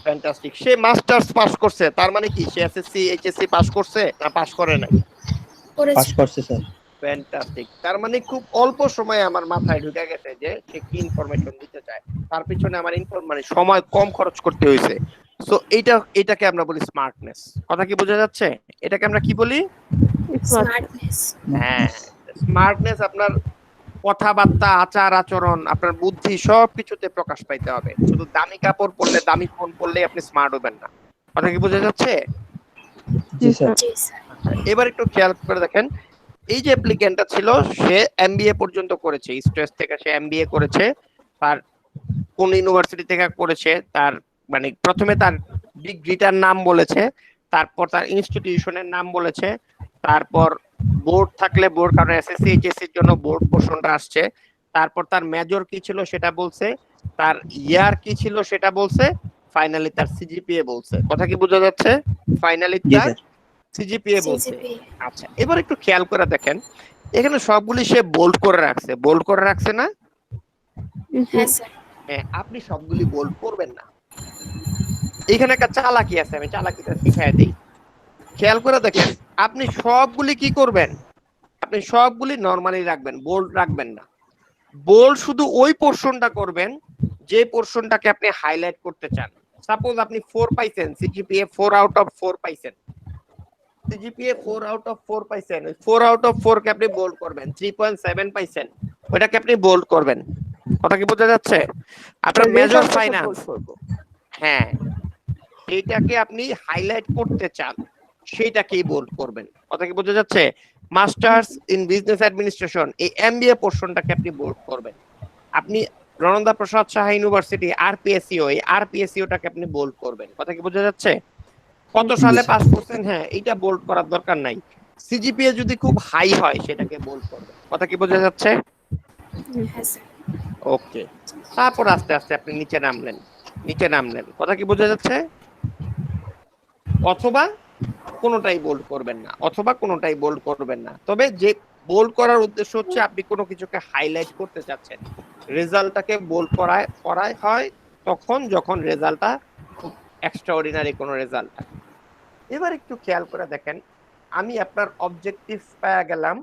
ফ্যান্টাস্টিক, সে মাস্টার্স পাস করছে, তার মানে কি সে এসএসসি এইচএসসি পাস করছে না পাস করে নাই? করেছি। করছে স্যার। ফ্যান্টাস্টিক, তার মানে খুব অল্প সময়ে আমার মাথায় ঢুকে গেছে যে সে কি ইনফরমেশন দিতে চায়, তার পিছনে আমার মানে সময় কম খরচ করতে হয়েছে। সো এটাকে আমরা বলি স্মার্টনেস। কথা কি বোঝা যাচ্ছে? এটাকে আমরা কি বলি? স্মার্টনেস। হ্যাঁ, স্মার্টনেস আপনার কথাবার্তা, আচার আচরণ, আপনার বুদ্ধি সবকিছুতে প্রকাশ পাইতে হবে। শুধু দামি কাপড় পরলে, দামি ফোন পরলে আপনি স্মার্ট হবেন না। কথা কি বোঝা যাচ্ছে? জি স্যার। জি স্যার। এবার একটু খেয়াল করে দেখেন, এই যে অ্যাপ্লিকেন্টটা ছিল সে এমবিএ পর্যন্ত করেছে, স্ট্রেস থেকে সে এমবিএ করেছে। তার কোন ইউনিভার্সিটি থেকে করেছে, তার মানে প্রথমে তার ডিগ্রিটার নাম বলেছে, তারপর তার ইনস্টিটিউশনের নাম বলেছে, তারপর বোর্ড থাকলে বোর্ড, কারণ এসএসসি এইচএসসি এর জন্য বোর্ড পোর্শনটা আসছে, তারপর তার মেজর কি ছিল সেটা বলছে, তার ইয়ার কি ছিল সেটা বলছে, ফাইনালি তার সিজিপিএ বলছে। কথা কি বোঝা যাচ্ছে? ফাইনালি তার সিজিপিএ বলছে। সিজিপি। আচ্ছা, এবার একটু খেয়াল করে দেখেন, এখানে সবগুলি সে বোল্ড করে রাখছে, বোল্ড করে রাখছে না? হ্যাঁ স্যার। হ্যাঁ, আপনি সবগুলি বোল্ড করবেন না। এখানে একটা চালাকি আছে, আমি চালাকিটা শিখাই দিই। খেয়াল করে দেখেন, আপনি সবগুলি কি করবেন, আপনি সবগুলি নরমালি রাখবেন, বোল্ড রাখবেন না। বোল্ড শুধু ওই পোরশনটা করবেন যে পোরশনটাকে আপনি হাইলাইট করতে চান। সাপোজ আপনি 4 পাইছেন, সিজিপিএ 4 আউট অফ 4 পাইছেন, সিজিপিএ 4 আউট অফ 4 পাইছেন, 4 আউট অফ 4 কে আপনি বোল্ড করবেন। 3.7 পাইছেন, ওটাকে আপনি বোল্ড করবেন। কথা কি বোঝা যাচ্ছে? আপনার মেজর ফাইনান্স, হ্যাঁ, এইটাকে আপনি হাইলাইট করতে চান, সেইটাকেই বোল্ড করবেন। কথা কি বোঝা যাচ্ছে? মাস্টার্স ইন বিজনেস অ্যাডমিনিস্ট্রেশন, এই এমবিএ পোরশনটাকে আপনি বোল্ড করবেন। আপনি রণদা প্রসাদ সাহা ইউনিভার্সিটি আরপিএসসিও, এই আরপিএসসিওটাকে আপনি বোল্ড করবেন। কথা কি বোঝা যাচ্ছে? কত সালে পাস করছেন, হ্যাঁ, এইটা বোল্ড করার দরকার নাই। সিজিপিএ যদি খুব হাই হয় সেটাকে বোল্ড করবেন। কথা কি বোঝা যাচ্ছে? হ্যাঁ স্যার। ওকে, তারপর আস্তে আস্তে আপনি নিচে নামলেন। কথা কি বোঝা যাচ্ছে? অথবা কোনোটাই বোল্ড করবেন না, তবে যে বোল্ড করার উদ্দেশ্য হচ্ছে আপনি কোনো কিছুকে হাইলাইট করতে চাচ্ছেন। রেজাল্টটাকে বোল্ড করায় হয় তখন যখন রেজাল্টটা খুব এক্সট্রাঅর্ডিনারি কোনো রেজাল্ট থাকে। এবার একটু খেয়াল করে দেখেন, আমি আপনার অবজেক্টিভ পেয়ে গেলাম,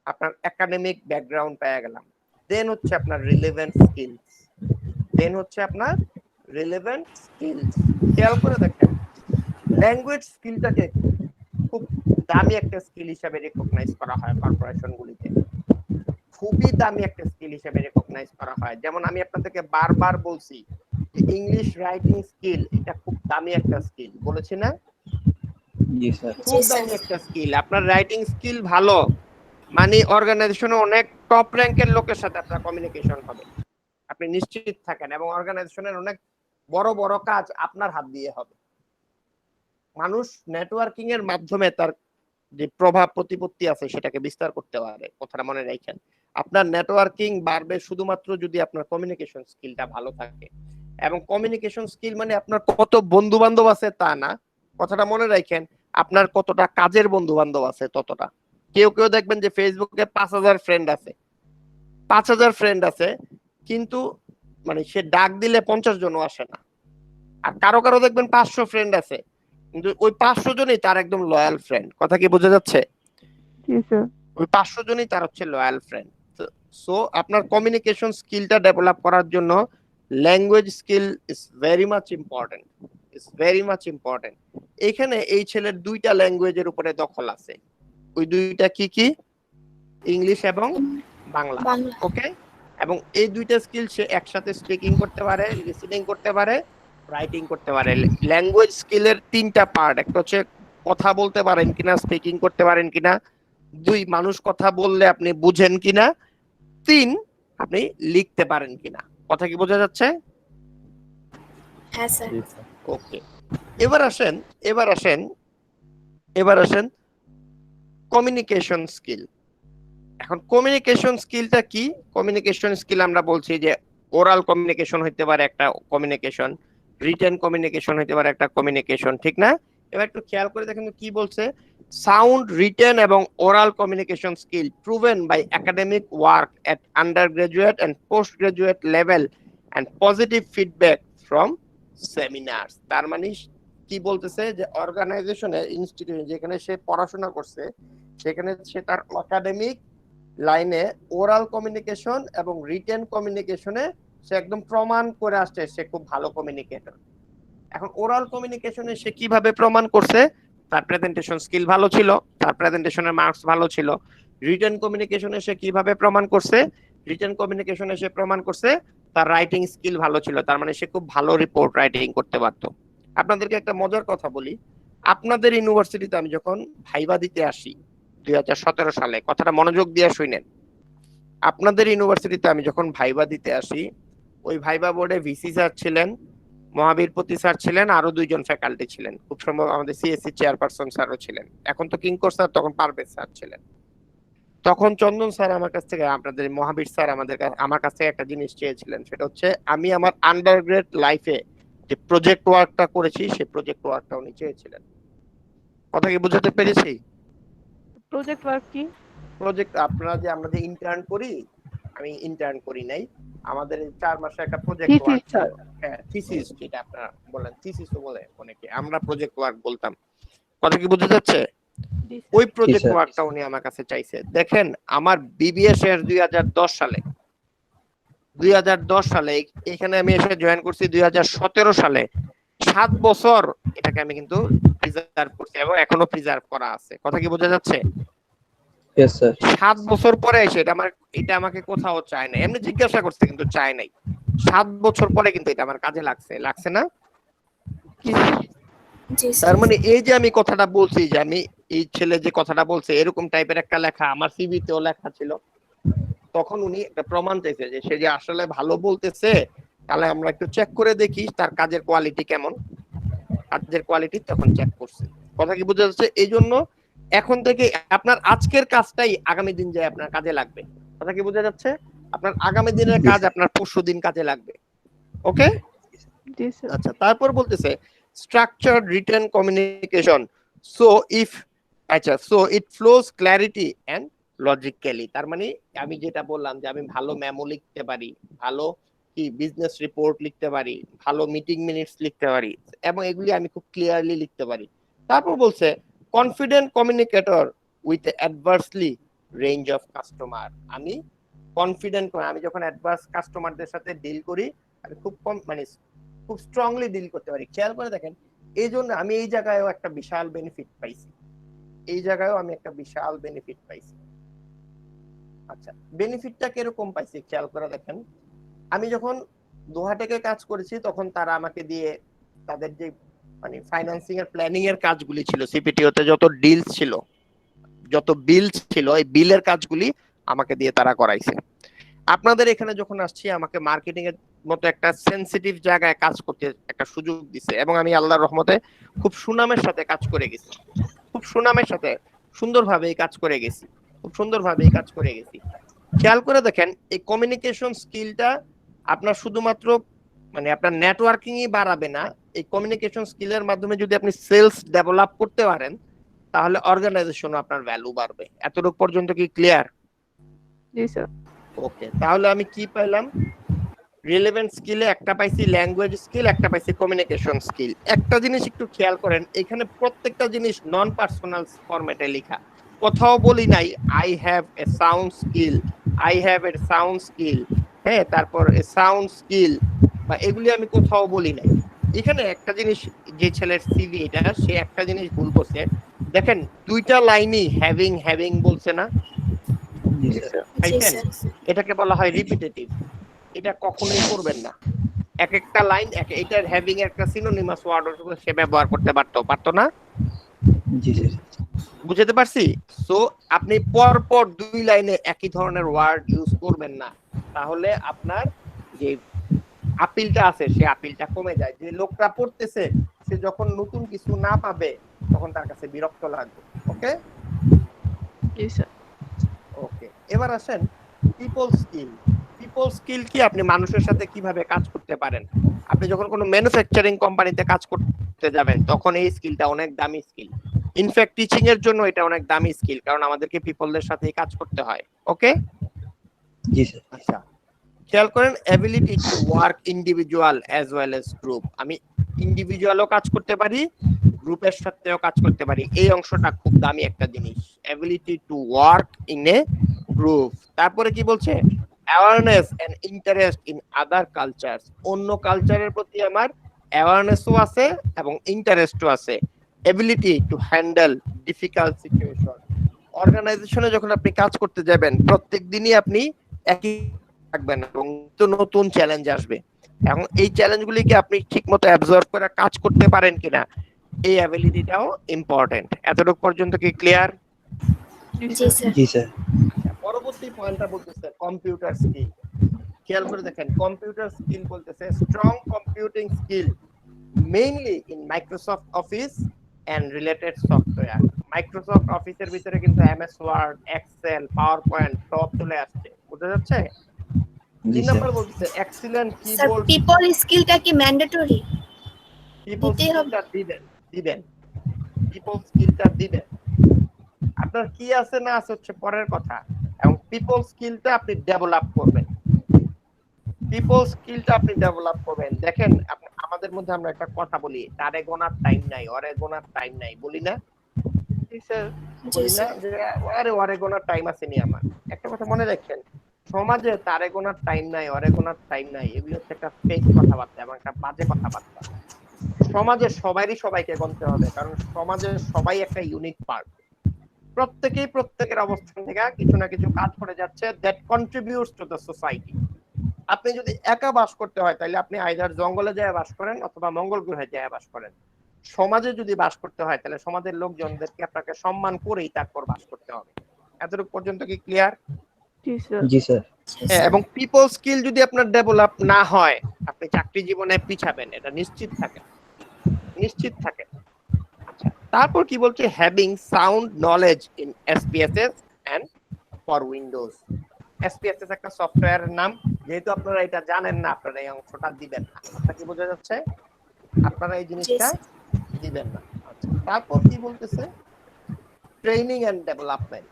আপনার একাডেমিক ব্যাকগ্রাউন্ড পেয়ে গেলাম, দেন হচ্ছে আপনার রিলেভেন্ট স্কিলস, দেন হচ্ছে আপনার রিলেভেন্ট স্কিলস। খেয়াল করে দেখেন, ল্যাঙ্গুয়েজ স্কিলটাকে খুব দামি একটা স্কিল হিসেবে রেকগনাইজ করা হয় কর্পোরেশন গুলিতে, খুবই দামি একটা স্কিল হিসেবে রেকগনাইজ করা হয়। যেমন আমি আপনাদেরকে বারবার বলছি যে ইংলিশ রাইটিং স্কিল এটা খুব দামি একটা স্কিল, বলেছি না? জি স্যার। খুব দামি একটা স্কিল। আপনার রাইটিং স্কিল ভালো মানে অর্গানাইজেশনে অনেক টপ র্যাঙ্কের লোকের সাথে আপনার কমিউনিকেশন হবে, আপনি নিশ্চিত থাকেন। এবং অর্গানাইজেশনের অনেক বড় বড় কাজ আপনার হাত দিয়ে হবে। মানুষ নেটওয়ার্কিং এর মাধ্যমে তার যে প্রভাব প্রতিপত্তি আছে সেটাকে বিস্তার করতে পারে, কথাটা মনে রাখেন। আপনার নেটওয়ার্কিং বাড়বে শুধুমাত্র যদি আপনার কমিউনিকেশন স্কিলটা ভালো থাকে। এবং কমিউনিকেশন স্কিল মানে আপনার কত বন্ধু বান্ধব আছে তা না, কথাটা মনে রাখেন, আপনার কতটা কাজের বন্ধু বান্ধব আছে ততটা। কেউ কেউ দেখবেন যে ফেসবুকে 5000 ফ্রেন্ড আছে, 5000 ফ্রেন্ড আছে, কিন্তু মানে সে ডাক দিলে 50 জনও আসে না। আর কারো কারো দেখবেন 500 ফ্রেন্ড আছে, কিন্তু ওই 500 জনই তার একদম লয়াল ফ্রেন্ড। কথা কি বোঝা যাচ্ছে? জি স্যার। ওই 500 জনই তার হচ্ছে লয়াল ফ্রেন্ড। সো আপনার কমিউনিকেশন স্কিলটা ডেভেলপ করার জন্য language skill is very much important, is very much important. এখানে এই ছেলের দুইটা ল্যাঙ্গুয়েজের উপরে দখল আছে, ওই দুইটা কি কি? ইংলিশ এবং বাংলা। বাংলা। ওকে, এবং এই দুইটা স্কিল সে একসাথে স্পিকিং করতে পারে, লিসেনিং করতে পারে, রাইটিং করতে পারে। ল্যাঙ্গুয়েজ স্কিলের তিনটা পার্ট, একটা হচ্ছে কথা বলতে পারেন কিনা, স্পিকিং করতে পারেন কিনা, 2 মানুষ কথা বললে আপনি বুঝেন কিনা, 3 আপনি লিখতে পারেন কিনা। কথা কি বোঝা যাচ্ছে? হ্যাঁ স্যার। ওকে, এবার আসেন কমিউনিকেশন স্কিল। এখন কমিউনিকেশন স্কিলটা কি? কমিউনিকেশন স্কিল আমরা বলছি যে ওরাল কমিউনিকেশন হইতে পারে একটা কমিউনিকেশন, রিটেন কমিউনিকেশন হইতে পারে একটা কমিউনিকেশন, ঠিক না? এবার একটু খেয়াল করে দেখেন কি বলছে। সাউন্ড রিটেন এবং oral communication skill proven by academic work at undergraduate and post graduate level and positive feedback from seminars. তার মানে কি বলতেছে যে অর্গানাইজেশনে, ইনস্টিটিউশন যেখানে সে পড়াশোনা করছে সেখানে সে তার একাডেমিক লাইনে ওরাল কমিউনিকেশন এবং রিটেন কমিউনিকেশনে সে একদম প্রমাণ করে আসছে সে খুব ভালো কমিউনিকেটর। এখন ওরাল কমিউনিকেশনে সে কিভাবে প্রমাণ করছে? তার প্রেজেন্টেশন স্কিল ভালো ছিল, তার প্রেজেন্টেশনের মার্কস ভালো ছিল। রিটেন কমিউনিকেশনে সে কিভাবে প্রমাণ করছে? রিটেন কমিউনিকেশনে সে প্রমাণ করছে তার রাইটিং স্কিল ভালো ছিল, তার মানে সে খুব ভালো রিপোর্ট রাইটিং করতে পারতো। আপনাদেরকে একটা মজার কথা বলি, আপনাদের ইউনিভার্সিটিতে আমি যখন ভাইবা দিতে আসি 2017 সালে, কথাটা মনোযোগ দিয়ে শুনেন, আপনাদের ইউনিভার্সিটিতে আমি যখন ভাইবা দিতে আসি, ওই ভাইবা বোর্ডে ভিসি স্যার ছিলেন, মহাবীরপতি স্যার ছিলেন, আরো 2 জন ফ্যাকাল্টি ছিলেন, খুব সম্ভব আমাদের সিএসসি চেয়ারপারসন স্যারও ছিলেন, এখন তো কিঙ্কর স্যার, তখন পারভেজ স্যার ছিলেন। তখন চন্দন স্যার আমার কাছ থেকে, আপনাদের মহাবীর স্যার আমার কাছ থেকে একটা জিনিস চেয়েছিলেন, সেটা হচ্ছে আমি আমার আন্ডারগ্রেড লাইফে যে প্রজেক্ট ওয়ার্কটা করেছি সেই প্রজেক্ট ওয়ার্কটা উনি চেয়েছিলেন। কথা কি বুঝাতে পেরেছি? প্রজেক্ট ওয়ার্ক কি? প্রজেক্ট আপনারা যে আমরা যে ইন্টার্ন করি, আমি ইন্টার্ন করি নাই, আমাদের 4 মাসে একটা প্রজেক্ট ওয়ার্ক ছিল। হ্যাঁ, থিসিস, যেটা আপনারা বলেন থিসিসও বলে অনেকে, আমরা প্রজেক্ট ওয়ার্ক বলতাম। কথা কি বুঝা যাচ্ছে? ওই প্রজেক্ট ওয়ার্কটা উনি আমার কাছে চাইছে। দেখেন আমার বিবিএ শেষ 2010 সালে, এখানে আমি এসে জয়েন করছি 2017 সালে। 7 বছর এটাকে আমি কিন্তু প্রিজার্ভ করছি এবং এখনো প্রিজার্ভ করা আছে। কথা কি বোঝা যাচ্ছে? 7 বছর পরে এসে এটা আমাকে কোথাও চায় না, এমনি জিজ্ঞাসা করছে কিন্তু চায় নাই। 7 বছর পরে কিন্তু এটা আমার কাজে লাগছে না? তার মানে এই যে আমি কথাটা বলছি, যে আমি এই ছেলে যে কথাটা বলছে এরকম টাইপের একটা লেখা আমার সিভিতেও লেখা ছিল, তখন উনি একটা প্রমাণ চাইছে যে সে যে আসলে ভালো বলতেছে, তাহলে আমরা একটু চেক করে দেখি তার কাজের কোয়ালিটি কেমন। কাজের কোয়ালিটি তখন চেক করছে। কথা কি বোঝা যাচ্ছে? এই জন্য এখন থেকে আপনার আজকের কাজটাই আগামী দিন যায় আপনার কাজে লাগবে। কথা কি বোঝা যাচ্ছে? আপনার আগামী দিনের কাজ আপনার পরশুদিন কাজে লাগবে। ওকে, আচ্ছা। তারপর বলতেছে structured written communication, so it flows clarity and logically. তার মানে আমি যেটা বললাম যে আমি ভালো মেমো লিখতে পারি, ভালো কি বিজনেস রিপোর্ট লিখতে পারি, ভালো মিটিং মিনিটস লিখতে পারি, এবং এগুলি আমি খুব ক্লিয়ারলি লিখতে পারি। তারপর বলছে confident communicator with adversely range of customer. আমি কনফিডেন্ট করে। আমি যখন অ্যাডভান্স কাস্টমারদের সাথে ডিল করি আমি খুব কম মানে খুব স্ট্রংলি ডিল করতে পারি। খেয়াল করে দেখেন, এই জন্য আমি এই জায়গায়ও একটা বিশাল বেনিফিট পাইছি, এই জায়গায়ও আমি একটা বিশাল বেনিফিট পাইছি। আচ্ছা, বেনিফিটটা কিরকম পাইছি খেয়াল করে দেখেন। আমি যখন দোহাটেকে কাজ করেছি তখন তারা আমাকে দিয়ে তাদের যে মানে ফাইন্যান্সিং এর প্ল্যানিং এর কাজগুলি ছিল, সিপিটিওতে যত ডিলস ছিল, যত বিল ছিল, এই বিলের কাজগুলি আমাকে দিয়ে তারা করাইছে। আপনাদের এখানে যখন আসছি আমাকে মার্কেটিং এর মতো একটা সেনসিটিভ জায়গায় কাজ করতে একটা সুযোগ দিছে এবং আমি আল্লাহর রহমতে খুব সুনামের সাথে কাজ করে গেছি, খুব সুনামের সাথে সুন্দরভাবে এই কাজ করে গেছি, খুব সুন্দরভাবে এই কাজ করে গেছি। খেয়াল করে দেখেন, এই কমিউনিকেশন স্কিলটা আপনার শুধুমাত্র মানে আপনার নেটওয়ার্কিংই বাড়াবে না, এই কমিউনিকেশন স্কিলের মাধ্যমে যদি আপনি সেলস ডেভেলপ করতে পারেন তাহলে অর্গানাইজেশনও আপনার ভ্যালু বাড়বে। এতটুকু পর্যন্ত কি ক্লিয়ার? জি স্যার। ওকে, তাহলে আমি কি পাইলাম? রিলেভেন্ট স্কিলে একটা পাইছি ল্যাঙ্গুয়েজ স্কিল, একটা পাইছি কমিউনিকেশন স্কিল। একটা জিনিস একটু খেয়াল করেন, এখানে প্রত্যেকটা জিনিস নন পার্সোনাল ফরম্যাটে লেখা, কোথাও বলি নাই I have a sound skill, I have a sound skill, হ্যাঁ, তারপর এ সাউন্ড স্কিল বা এগুলি আমি কোথাও বলি নাই। এখানে একটা জিনিস, যে ছেলের সিভি এটা, সে একটা জিনিস ভুল করছে। দেখেন দুইটা লাইনই হ্যাভিং হ্যাভিং বলছে না, জি পাইছেন? স্যার। এটাকে বলা হয় রিপিটেটিভ। এটা কখনোই করবেন না। এক একটা লাইন এটার হ্যাভিং একটা সিনোনিমাস ওয়ার্ড সে ব্যবহার করতে পারতো না। জি স্যার। বুঝতে পারছি? সো আপনি পর পর দুই লাইনে একই ধরনের ওয়ার্ড ইউজ করবেন না, তাহলে আপনার যে আপিলটা আছে সে আপিলটা কমে যায়। যে লোকটা পড়তেছে সে যখন নতুন কিছু না পাবে তখন তার কাছে বিরক্ত লাগবে। ওকে জি স্যার। ওকে, এবার আসেন পিপল স্কিল। পিপল স্কিল কি? আপনি মানুষের সাথে কিভাবে কাজ করতে পারেন। আপনি যখন কোনো ম্যানুফ্যাকচারিং কোম্পানিতে কাজ করতে যাবেন তখন এই স্কিলটা অনেক দামি স্কিল। ইনফ্যাক্ট টিচিং এর জন্য এটা অনেক দামি স্কিল, কারণ আমাদেরকে পিপলদের সাথেই কাজ করতে হয়। ওকে জি স্যার। আচ্ছা, খেয়াল করেন ability to work individual as well as group. আমি ইন্ডিভিজুয়ালও কাজ করতে পারি, গ্রুপের সাথেও কাজ করতে পারি। এই অংশটা খুব দামি একটা জিনিস, ability to work in a group. তারপরে কি বলছে? Awareness and interest in other cultures. অন্য কালচারের প্রতি আমার অ্যাওয়ারনেসও আছে এবং ইন্টারেস্টও আছে। Ability to handle difficult situation. অর্গানাইজেশনে যখন আপনি কাজ করতে যাবেন প্রত্যেক দিনই আপনি একই থাকবেন এবং নতুন চ্যালেঞ্জ আসবে, এবং এই চ্যালেঞ্জগুলিকে আপনি ঠিকমতো অ্যাবজর্ব করে কাজ করতে পারেন কিনা, এই অ্যাবিলিটিটাও ইম্পর্টেন্ট। এতটুকু পর্যন্ত কি ক্লিয়ার? জি স্যার। জি স্যার। পরবর্তী পয়েন্টটা বলতেছে কম্পিউটার স্কিল। খেয়াল করে দেখেন, কম্পিউটার স্কিল বলতেছে strong computing skill mainly in Microsoft office and related software. Microsoft অফিসের ভিতরে কিন্তু MS word, excel, power point সব চলে আসছে, বুঝা যাচ্ছে? জি 3 স্যার। নাম্বার বলতেছে এক্সিলেন্ট স্যার কিবোর্ড। পিপল স্কিলটা কি ম্যান্ডেটরি? পিপল দিতেই হবে। স্কিলটা দিবেন, পিপল স্কিলটা দিবেন। আপনার কি আছে না আছে হচ্ছে পরের কথা, এবং পিপল স্কিলটা আপনি ডেভেলপ করবেন। পিপল স্কিলটা আপনি ডেভেলপ করবেন। দেখেন আমাদের মধ্যে আমরা একটা কথা বলি, তারে গোনার টাইম নাই, ওরে গোনার টাইম নাই, বলি না? জি স্যার। জি বলি না স্যার। যে আরে ওরে গোনার টাইম আছে নি আমার? একটা কথা মনে রাখেন, সমাজে তারে গোনার টাইম নাই, ওরে গোনার টাইম নাই, এগুলো হচ্ছে একটা ফেক কথাবার্তা এবং একটা বাজে কথাবার্তা। সমাজে সবারই সবাইকে গণতে হবে, কারণ সমাজের সবাই একটা ইউনিক পার্ট। প্রত্যেকেই প্রত্যেকের অবস্থান থেকে কিছু না কিছু কাজ করে যাচ্ছে, that contributes to the society. আপনি যদি একা বাস করতে হয় তাহলে আপনি আইদার জঙ্গলে যায় বাস করেন অথবা মঙ্গল গ্রহে যায় বাস করেন। সমাজে যদি বাস করতে হয় তাহলে সমাজের লোকজনদেরকে আপনাকে সম্মান করেই তারপর বাস করতে হবে। এতটুকু পর্যন্ত কি ক্লিয়ার? জি স্যার। জি স্যার। হ্যাঁ, এবং পিপল স্কিল যদি আপনার ডেভেলপ না হয় আপনি চাকরি জীবনে পিছাবেন, এটা নিশ্চিত থাকে, নিশ্চিত থাকে। আচ্ছা, তারপর কি বলছে? Having sound knowledge in SPSS and for windows. SPSS একটা সফটওয়্যারের নাম, যেহেতু আপনারা এটা জানেন না আপনারা এই অংশটা দিবেন না। এটা কি বোঝা যাচ্ছে? আপনারা এই জিনিসটা দিবেন না। আচ্ছা, তারপর কি বলতেছে? Training and development.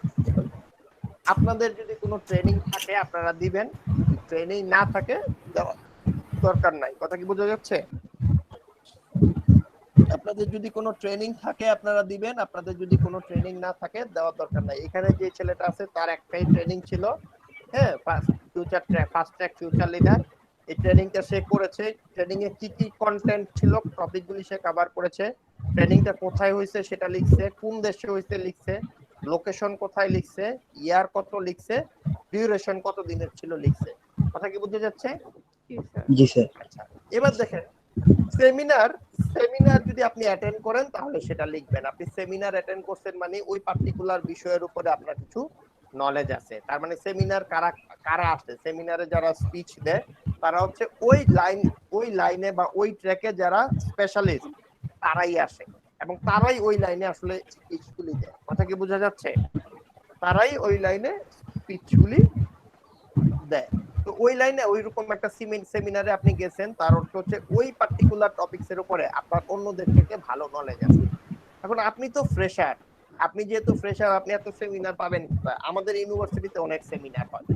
আপনাদের যদি কোনো ট্রেনিং থাকে আপনারা দিবেন, ট্রেনিং না থাকে দেওয়ার দরকার নাই। কথা কি বোঝা যাচ্ছে? আপনাদের যদি কোনো ট্রেনিং থাকে আপনারা দিবেন, আপনাদের যদি কোনো ট্রেনিং না থাকে দেওয়ার দরকার নাই। এখানে যে ছেলেটা আছে তার একটাই ট্রেনিং ছিল, হ্যাঁ, ফাস্ট ট্র্যাক ফিউচার লিডার। এই ট্রেনিংটা সে করেছে, ট্রেনিং এ কি কি কন্টেন্ট ছিল টপিকগুলি সে কভার করেছে, ট্রেনিংটা কোথায় হয়েছে সেটা লিখছে, কোন দেশে হয়েছে লিখছে, লোকেশন কোথায় লিখছে, ইয়ার কত লিখছে, ডিউরেশন কত দিনের ছিল লিখছে। কথা কি বুঝে যাচ্ছে? জি স্যার। জি স্যার। আচ্ছা, এবার দেখেন সেমিনার যদি আপনি অ্যাটেন্ড করেন তাহলে সেটা লিখবেন। আপনি সেমিনার অ্যাটেন্ড করছেন মানে ওই পার্টিকুলার বিষয়ের উপরে আপনার কিছু নলেজ আছে। তার মানে সেমিনার কারা কারা আসে, সেমিনারে যারা স্পিচ দেয় তারা হচ্ছে ওই লাইনে বা ওই ট্র্যাকে যারা স্পেশালিস্ট তারাই আসে এবং তারাই ওই লাইনে আসলে স্পিচগুলি দেয়। কথা কি বোঝা যাচ্ছে? তারাই ওই লাইনে স্পিচগুলি দেয়। তো ওই লাইনে ওইরকম একটা সেমিনারে আপনি গেছেন, তার অর্থ হচ্ছে ওই পার্টিকুলার টপিকস এর উপরে আপনার অন্যদের থেকে ভালো নলেজ আছে। এখন আপনি তো ফ্রেশার, আপনি যেহেতু ফ্রেশার আপনি এত সেমিনার পাবেন কোথায়? আমাদের ইউনিভার্সিটিতে অনেক সেমিনার হয়।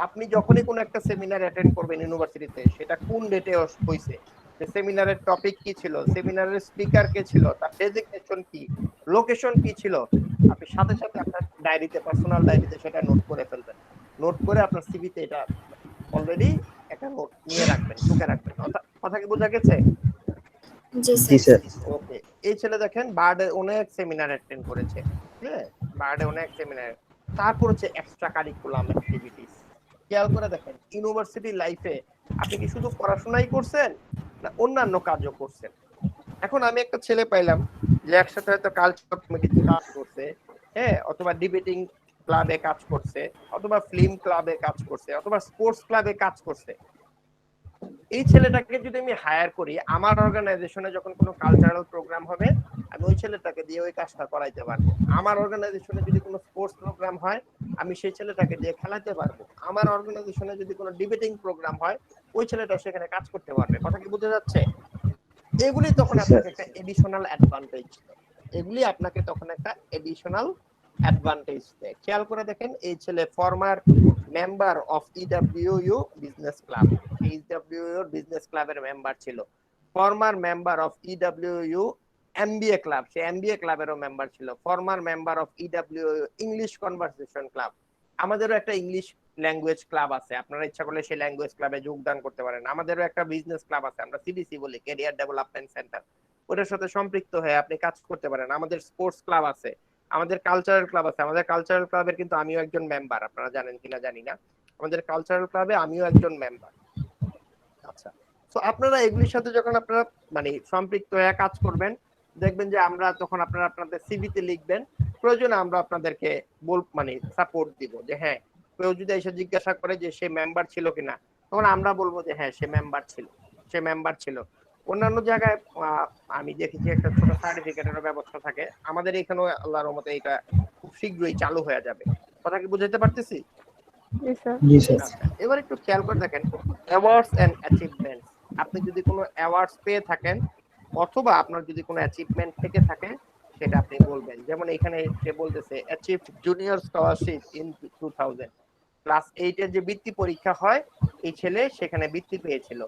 আপনি যখনই কোনো একটা সেমিনার অ্যাটেন্ড করবেন ইউনিভার্সিটিতে, সেটা কোন ডেটে হইছে, যে সেমিনারের টপিক কি ছিল, সেমিনারের স্পিকার কে ছিল, তার ডেজিগনেশন কি, লোকেশন কি ছিল, আপনি সাথে সাথে আপনার ডায়েরিতে, পার্সোনাল ডায়েরিতে সেটা নোট করে ফেলবেন। নোট করে আপনার সিভিতে এটা অলরেডি একটা নোট নিয়ে রাখবেন, টুকে রাখবেন। কথা কি বোঝা গেছে? জি জি স্যার। স্যার। ওকে, এই ছেলে দেখেন বার্ডে অনেক সেমিনার অ্যাটেন্ড করেছে, হ্যাঁ, বার্ডে অনেক সেমিনার। তারপর হচ্ছে এক্সট্রা কারিকুলাম অ্যাক্টিভিটিস। খেয়াল করে দেখেন ইউনিভার্সিটি লাইফে আপনি কি শুধু পড়াশোনাই করছেন না অন্যান্য কাজও করছেন? এখন আমি একটা ছেলে পাইলাম যে একসাথে হয়তো কালচার কমিটিতে কাজ করছে, হ্যাঁ, অথবা ডিবেটিং ক্লাবে কাজ করছে, অথবা ফিল্ম ক্লাবে কাজ করছে, অথবা স্পোর্টস ক্লাবে কাজ করছে। এই ছেলেটাকে যদি আমি হায়ার করি, আমার অর্গানাইজেশনে যখন কোনো কালচারাল প্রোগ্রাম হবে আমি ওই ছেলেটাকে দিয়ে ওই কাজটা করাইতে পারবো। আমার অর্গানাইজেশনে যদি কোনো স্পোর্টস প্রোগ্রাম হয় আমি সেই ছেলেটাকে দিয়ে খেলাতে পারবো। আমার অর্গানাইজেশনে যদি কোনো ডিবেটিং প্রোগ্রাম হয় ওই ছেলেটা সেখানে কাজ করতে পারবে। কথা কি বুঝে যাচ্ছে? এগুলি তখন আপনাকে একটা এডিশনাল অ্যাডভান্টেজ দেয়। এগুলি আপনাকে তখন একটা এডিশনাল অ্যাডভান্টেজ দেয়। খেয়াল করে দেখেন এই ছেলে former member of EWU business club, EWU business ক্লাবের মেম্বার ছিল। Former member of EWU MBA club, সে এমবিএ ক্লাবেরও মেম্বার ছিল। Former member of EWU English conversation club, আমাদেরও একটা ইংলিশ ল্যাঙ্গুয়েজ ক্লাব আছে, আপনারা ইচ্ছা করলে সেই ল্যাঙ্গুয়েজ ক্লাবে যোগদান করতে পারেন। আমাদেরও একটা বিজনেস ক্লাব আছে, আমরা সিডিসি বলি, ক্যারিয়ার ডেভেলপমেন্ট সেন্টার, ওটার সাথে সম্পৃক্ত হয়ে আপনি কাজ করতে পারেন। আমাদের স্পোর্টস ক্লাব আছে, আমাদের কালচারাল ক্লাব আছে। আমাদের কালচারাল ক্লাবের কিন্তু আমিও একজন মেম্বার, আপনারা জানেন কিনা জানি না, আমাদের কালচারাল ক্লাবে আমিও একজন মেম্বার। আচ্ছা, তো আপনারা এগুলির সাথে যখন আপনারা মানে সম্পৃক্ত হয়ে কাজ করবেন, দেখবেন যে আমরা তখন আপনারা আপনাদের সিভিতে লিখবেন, প্রয়োজনে আমরা আপনাদেরকে মানে সাপোর্ট দিব। যে হ্যাঁ, কেউ যদি এসে জিজ্ঞাসা করে যে সে মেম্বার ছিল কিনা, তখন আমরা বলবো যে হ্যাঁ সে মেম্বার ছিল, সে মেম্বার ছিল। অন্যান্য জায়গায় আমি দেখেছি একটা ছোট সার্টিফিকেটের ব্যবস্থা থাকে, আমাদের এখানেও আল্লাহর রহমতে এটা খুব শীঘ্রই চালু হয়ে যাবে। কথা কি বুঝাতে পারতেছি? জি স্যার। জি স্যার। আচ্ছা, এবার একটু খেয়াল করে দেখেন অ্যাওয়ার্ডস এন্ড অ্যাচিভমেন্টস। আপনি যদি কোনো অ্যাওয়ার্ডস পেয়ে থাকেন অথবা আপনার যদি কোনো অ্যাচিভমেন্ট থেকে থাকে সেটা আপনি বলবেন। যেমন এখানে সে বলতেছে achieve junior scholarship in 2000, class 8 এর যে বৃত্তি পরীক্ষা হয় এই ছেলে সেখানে বৃত্তি পেয়েছিল।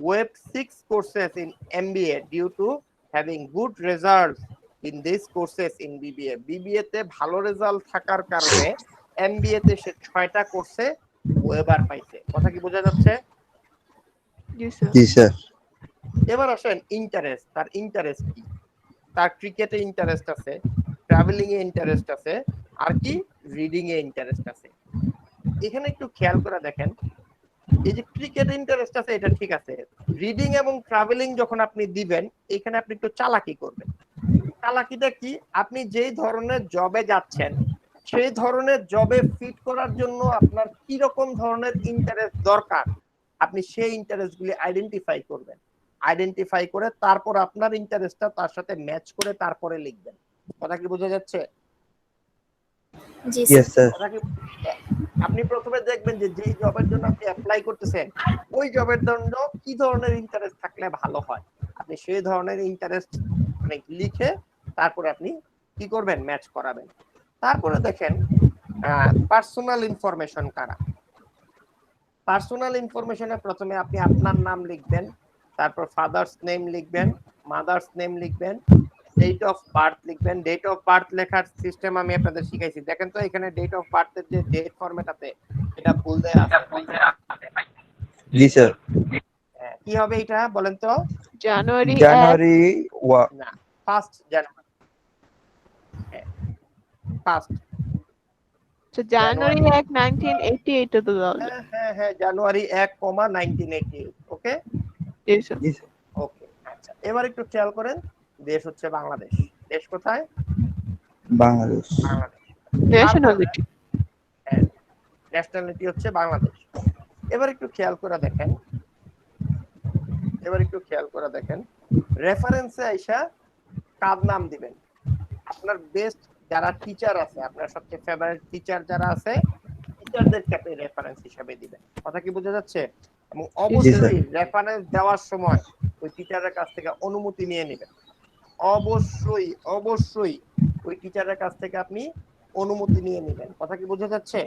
We've 6 courses in MBA due to having good results in this courses in BBA. BBA তে ভালো রেজাল্ট থাকার কারণে এমবিএ তে সে 6টা কোর্সে ওয়েবার পাইছে। কথা কি বোঝা যাচ্ছে? জি স্যার। জি স্যার। এবার আসেন ইন্টারেস্ট, তার ইন্টারেস্ট কি? তার ক্রিকেটে ইন্টারেস্ট আছে, ট্রাভেলিং এ ইন্টারেস্ট আছে, আর কি রিডিং এ ইন্টারেস্ট আছে। এখানে একটু খেয়াল করে দেখেন, এই যে ক্রিকেট ইন্টারেস্ট আছে এটা ঠিক আছে, রিডিং এবং ট্রাভেলিং যখন আপনি দিবেন এখানে আপনি একটু চালাকি করবেন। চালাকিটা কি? আপনি যেই ধরনের জবে যাচ্ছেন সেই ধরনের জবে ফিট করার জন্য আপনার কি রকম ধরনের ইন্টারেস্ট দরকার আপনি সেই ইন্টারেস্টগুলি আইডেন্টিফাই করবেন। আইডেন্টিফাই করে তারপর আপনার ইন্টারেস্টটা তার সাথে ম্যাচ করে তারপরে লিখবেন। কথা কি বোঝা যাচ্ছে? জি ইয়েস স্যার। স্যার। কথা কি? আপনি প্রথমে দেখবেন যে যেই জবের জন্য আপনি অ্যাপ্লাই করতেছেন ওই জবের জন্য কি ধরনের ইন্টারেস্ট থাকলে ভালো হয়, আপনি সেই ধরনের ইন্টারেস্ট মানে লিখে তারপরে আপনি কি করবেন, ম্যাচ করাবেন। তারপরে দেখেন পার্সোনাল ইনফরমেশন কারা। পার্সোনাল ইনফরমেশনে প্রথমে আপনি আপনার নাম লিখবেন, তারপর ফাদার্স নেম লিখবেন, মাদার্স নেম লিখবেন, ডেট অফ বার্থ লিখবেন। ডেট অফ বার্থ লেখার সিস্টেম আমি আপনাদের শিখাইছি। দেখেন তো এখানে ডেট অফ বার্থের যে ডেট ফরম্যাট আছে এটা ভুল দেয়া আছে। জি স্যার। কি হবে এটা বলেন তো? জানুয়ারি জানুয়ারি না, 1 জানুয়ারি। ফার্স্ট জানুয়ারি 1 1988 তো দেওয়া যায়। হ্যাঁ জানুয়ারি 1, 1988। ওকে জি স্যার। জি স্যার। ওকে আচ্ছা, এবার একটু খেয়াল করেন। দেশ হচ্ছে বাংলাদেশ। দেশ কোথায়? বাংলাদেশ। বাংলাদেশ। ন্যাশনালিটি হ্যাঁ, ন্যাশনালিটি হচ্ছে বাংলাদেশ। এবার একটু খেয়াল করে দেখেন। রেফারেন্সে আইসা কার নাম দিবেন? আপনার বেস্ট যারা টিচার আছে, আপনার সবচেয়ে ফেভারিট টিচার যারা আছে, টিচারদেরকে আপনি রেফারেন্স হিসেবে দিবেন। কথা কি বোঝা যাচ্ছে? এবং অবশ্যই রেফারেন্স দেওয়ার সময় ওই টিচারের কাছ থেকে অনুমতি নিয়ে নেবেন। অবশ্যই ওই টিচারের কাছ থেকে আপনি অনুমতি নিয়ে নেবেন। কথা কি বোঝা যাচ্ছে?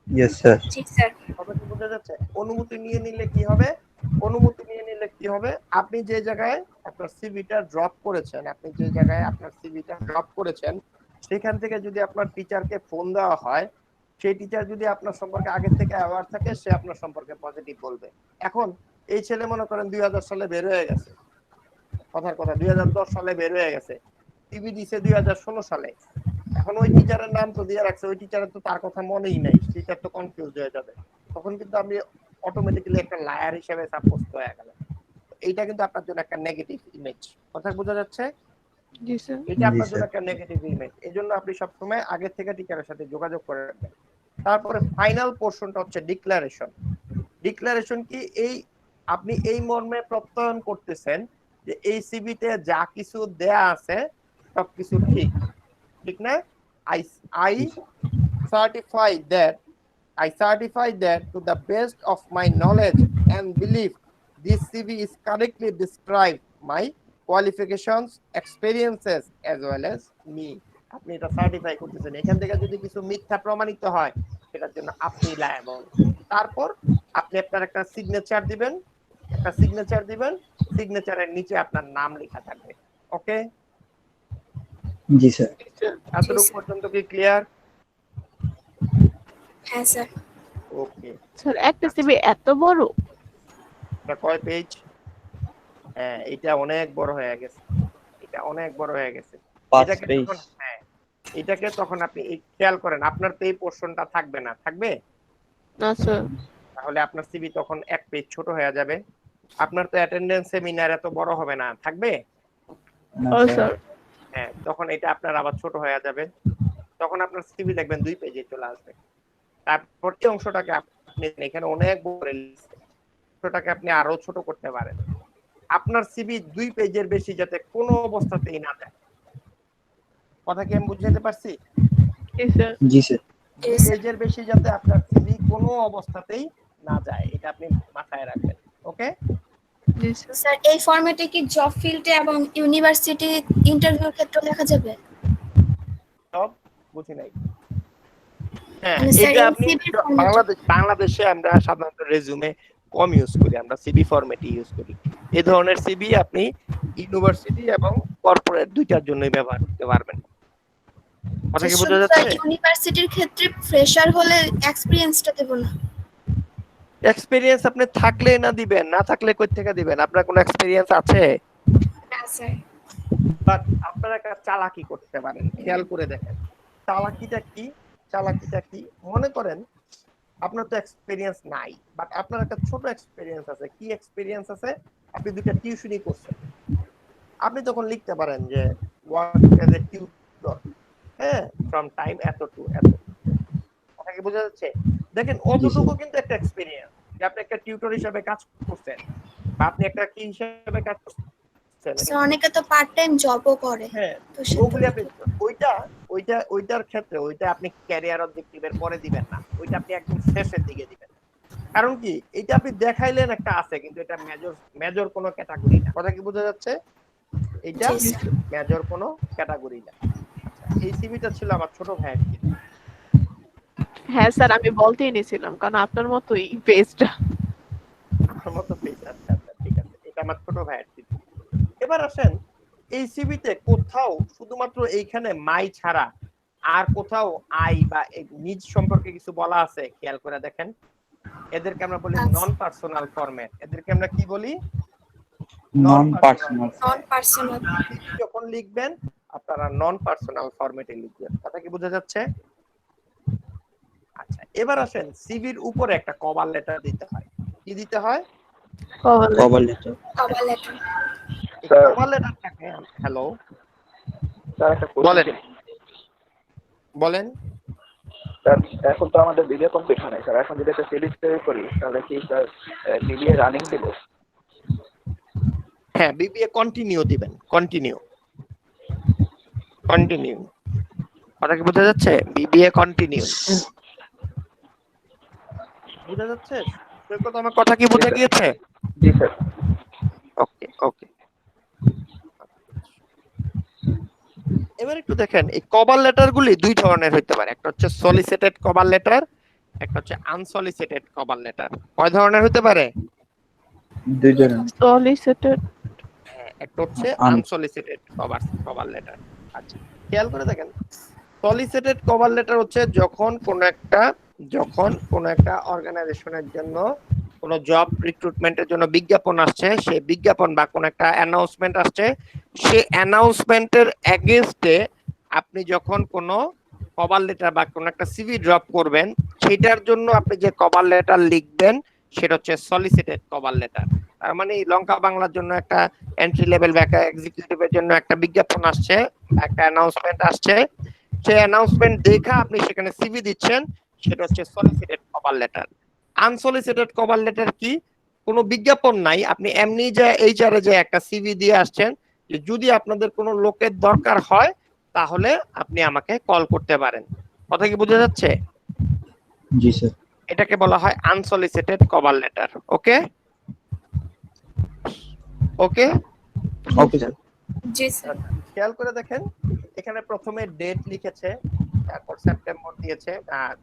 Yes sir. জি স্যার। কথা কি বোঝা যাচ্ছে? অনুমতি নিয়ে নিলে কি হবে? আপনি যে জায়গায় আপনার সিভিটা ড্রপ করেছেন, সেখান থেকে যদি আপনার টিচারকে ফোন দেওয়া হয়, সেই টিচার যদি আপনার সম্পর্কে আগে থেকে অ্যাওয়ার থাকে, সে আপনার সম্পর্কে পজিটিভ বলবে। এখন এই ছেলে মনে করেন 2000 সালে বের হয়ে গেছে, কথার কথা 2010 সালে বের হয়ে গেছে, টিভি দিছে 2016 সালে। এখন ওই টিচারের নাম তো দিয়ে রাখছে, ওই টিচারের তো তার কথা মনেই নাই, টিচার তো কনফিউজ হয়ে যাবে। তখন কিন্তু আপনি অটোমেটিক্যালি একটা লায়ার হিসেবে সাব্যস্ত হয়ে গেলেন। এইটা কিন্তু আপনার জন্য একটা নেগেটিভ ইমেজ। কথা বোঝা যাচ্ছে? জি স্যার। এটা আপনার জন্য একটা নেগেটিভ ইমেজ। এজন্য আপনি সবসময় আগে থেকে টিচারের সাথে যোগাযোগ করে রাখবেন। তারপরে ফাইনাল পোরশনটা হচ্ছে ডিক্লারেশন কি? আপনি এই মর্মে প্রত্যয়ন করতেছেন যে এই সিভিতে যা কিছু দেয়া আছে সবকিছু ঠিক না? I certify that to the best of my knowledge and belief this CV is correctly described my qualifications, experiences as well as me. আপনি এটা সার্টিফাই করতেছেন। এখান থেকে যদি কিছু মিথ্যা প্রমাণিত হয় সেটার জন্য আপনি লায়াবল। তারপর আপনি আপনার একটা সিগনেচার দিবেন, সিগনেচারের নিচে আপনার নাম লেখা থাকবে। ওকে, জি স্যার। এতটুকু পর্যন্ত কি ক্লিয়ার? হ্যাঁ স্যার। ওকে স্যার একটা সিভি এত বড়? এটা কয় পেজ? হ্যাঁ, এটা অনেক বড় হয়ে গেছে। 5 পেজ। এটাকে তখন আপনি খেয়াল করেন, আপনার তো এই পোরশনটা থাকবে না, থাকবে না স্যার। তাহলে আপনার সিভি তখন 1 পেজ ছোট হয়ে যাবে। আপনার তো অ্যাটেন্ডেন্স সেমিনার এত বড় হবে না, থাকবে? ও স্যার। হ্যাঁ, তখন এটা আপনার আবার ছোট হয়ে যাবে। তখন আপনার সিভি দেখবেন 2 পেজে চলে আসবে। তারপর এই অংশটাকে আপনি এখানে অনেক বড় অংশটাকে আপনি আরো ছোট করতে পারেন। আপনার সিভি 2 পেজের বেশি যাতে কোনো অবস্থাতেই না যায়। কথা কি আমি বুঝাতে পারছি? জি স্যার। 2 পেজের বেশি যাতে আপনার সিভি কোনো অবস্থাতেই না যায়, এটা আপনি মাথায় রাখবেন। ওকে স্যার, এই ফরম্যাটে কি জব ফিল্ডে এবং ইউনিভার্সিটি ইন্টারভিউর ক্ষেত্রে লেখা যাবে? সব বুঝি নাই। হ্যাঁ, মানে স্যার, এটা এই আপনি CV ফরম্যাটে। বাংলাদেশে আমরা সাধারণত রেজুমে কম ইউজ করি, আমরা সিভি ফরম্যাটে ইউজ করি। এই ধরনের সিভি আপনি ইউনিভার্সিটি এবং কর্পোরেট দুইটার জন্যই ব্যবহার করতে পারবেন। কথা কি বোঝা যাচ্ছে? ইউনিভার্সিটির ক্ষেত্রে ফ্রেশার হলে এক্সপেরিয়েন্সটা দেব না? এক্সপেরিয়েন্স আপনি থাকলে না দিবেন, না থাকলে কই থেকে দিবেন? আপনার কোনো এক্সপেরিয়েন্স আছে? না স্যার। বাট আপনারা একটা চালাকি করতে পারেন, খেয়াল করে দেখেন। চালাকিটা কি? মনে করেন আপনার তো এক্সপেরিয়েন্স নাই, বাট আপনার একটা ছোট এক্সপেরিয়েন্স আছে। কি এক্সপেরিয়েন্স আছে? আপনি 2টা টিউশনি করছেন। আপনি তখন লিখতে পারেন যে ওয়ার্ক অ্যাজ এ টিউটর, হ্যাঁ, ফ্রম টাইম এত টু এত। কথা কি বোঝা যাচ্ছে? দেখেন অতটুকু কিন্তু একটা এক্সপেরিয়েন্স যে আপনি একটা টিউটর হিসেবে কাজ করছেন, বা আপনি একটা কি হিসেবে কাজ করছেন। স্যার, অনেকে তো পার্ট টাইম জবও করে। হ্যাঁ, তো সেটা ওগুলি আপনি ওইটার ক্ষেত্রে ওইটা আপনি ক্যারিয়ার অবজেক্টিভের পরে দিবেন না, ওইটা আপনি একদম শেষের দিকে দিবেন। কারণ কি, এটা আপনি দেখাইলেন একটা আছে, কিন্তু এটা মেজর কোনো ক্যাটাগরি না। কথা কি বোঝা যাচ্ছে? এটা জি, স্যার। মেজর কোনো ক্যাটাগরি না। এই সিভিটা ছিল আমার ছোট ভাইয়ের সিভি। হ্যাঁ স্যার, আমি বলতেই নিয়েছিলাম, কারণ আপনার মতোই পেজটা। আমার মতো পেজ। আচ্ছা, ঠিক আছে, এটা আমার ছোট ভাইয়ের সিভি। এবার আসেন এই সিভিতে কোথাও শুধুমাত্র এইখানে মাই ছাড়া আর কোথাও আই বা নিজ সম্পর্কে কিছু বলা আছে? খেয়াল করে দেখেন, এদেরকে আমরা বলি নন পার্সোনাল ফরম্যাট। এদেরকে আমরা কি বলি? নন পার্সোনাল। নন পার্সোনাল। যখন লিখবেন আপনারা নন পার্সোনাল ফরম্যাটে লিখবেন। কথা কি বোঝা যাচ্ছে? আচ্ছা, এবার আসেন সিভির উপরে একটা কভার লেটার দিতে হয়। কি দিতে হয়? Cover letter. Cover letter. Cover লেটারটাকে হ্যালো স্যার একটা বলেন বলেন। স্যার এখন তো আমাদের বিবিএ কমপ্লিট হয় নাই স্যার, এখন যদি একটা সিরিজ তৈরি করি তাহলে কি স্যার বিবিএ রানিং দিব? হ্যাঁ, বিবিএ কন্টিনিউ দিবেন। কন্টিনিউ কথা কি বোঝা যাচ্ছে? বিবিএ কন্টিনিউ বোঝা যাচ্ছে? সৈকত, আমার কথা কি বোঝা গিয়েছে? জি স্যার। ওকে। এবার একটু দেখেন, এই কভার লেটার গুলি দুই ধরনের হতে পারে। একটা হচ্ছে সলিসিটেড কভার লেটার, একটা হচ্ছে আনসলিসিটেড কভার লেটার। কয় ধরনের হতে পারে? দুই ধরনের। সলিসিটেড। একটা হচ্ছে আনসলিসিটেড কভার লেটার। আচ্ছা, খেয়াল করে দেখেন, সলিসিটেড কভার লেটার হচ্ছে যখন কোন একটা অর্গানাইজেশনের জন্য কোন জব রিক্রুটমেন্টের জন্য বিজ্ঞাপন আসছে, সেই বিজ্ঞাপন বা কোন একটা অ্যানাউন্সমেন্ট আসছে, সেই অ্যানাউন্সমেন্টের এগেইনস্টে আপনি যখন কোন কভার লেটার বা কোন একটা সিভি ড্রপ করবেন, সেটার জন্য আপনি যে কভার লেটার লিখবেন সেটা হচ্ছে সলিসিটেড কভার লেটার। তার মানে লঙ্কা বাংলার জন্য একটা এন্ট্রি লেভেল বা একটা এক্সিকিউটিভের জন্য একটা বিজ্ঞাপন আসছে, একটা অ্যানাউন্সমেন্ট আসছে, সেই অ্যানাউন্সমেন্ট দেখে আপনি সেখানে সিভি দিচ্ছেন, সেটা হচ্ছে solicited cover letter. Unsolicited cover letter কি? কোনো বিজ্ঞাপন নাই, আপনি এমনি যে এইচআরে যে একটা সিভি দিয়ে আসছেন যে যদি আপনাদের কোনো লোকের দরকার হয় তাহলে আপনি আমাকে কল করতে পারেন। কথা কি বোঝা যাচ্ছে? জি স্যার। এটাকে বলা হয় আনসলিসিটেড কভার লেটার। ওকে ওকে স্যার। জি স্যার। খেয়াল করে দেখেন, এখানে প্রথমে ডেট লিখেছে, তারপর সেপ্টেম্বর দিয়েছে,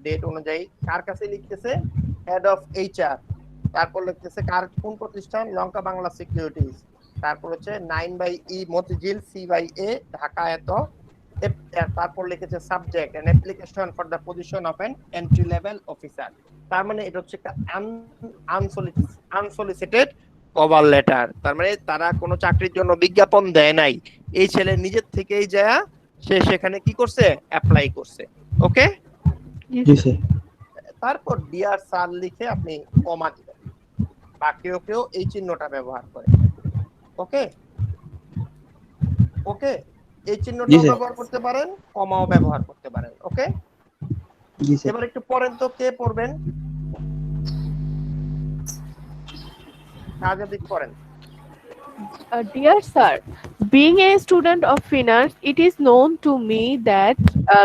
ডেট অনুযায়ী কার কাছে লিখতেছে? Head of HR. তারপর লিখতেছে কোন প্রতিষ্ঠান? লঙ্কা বাংলা সিকিউরিটিজ। তারপর হচ্ছে 9/E মতিঝিল, C/A ঢাকা এত। তারপর লিখেছে subject and application for the position of an entry level officer. তার মানে এটা হচ্ছে আনসলিসিটেড কভার লেটার। তার মানে তারা কোনো চাকরির জন্য বিজ্ঞাপন দেয় নাই, এই ছেলে নিজের থেকেই যায় সে সেখানে কি করছে? অ্যাপ্লাই করছে। ওকে, জি স্যার। তারপর ডিয়ার স্যার লিখে আপনি কমা দিবেন, বা কেউ এই চিহ্নটা ব্যবহার করে। ওকে, এই চিহ্নটাও ব্যবহার করতে পারেন, কমাও ব্যবহার করতে পারেন। ওকে, জি স্যার। এবার একটু পড়েন তো, কে পড়বেন? কাজে পড়েন। Dear sir, being a student of finance, it is known to me that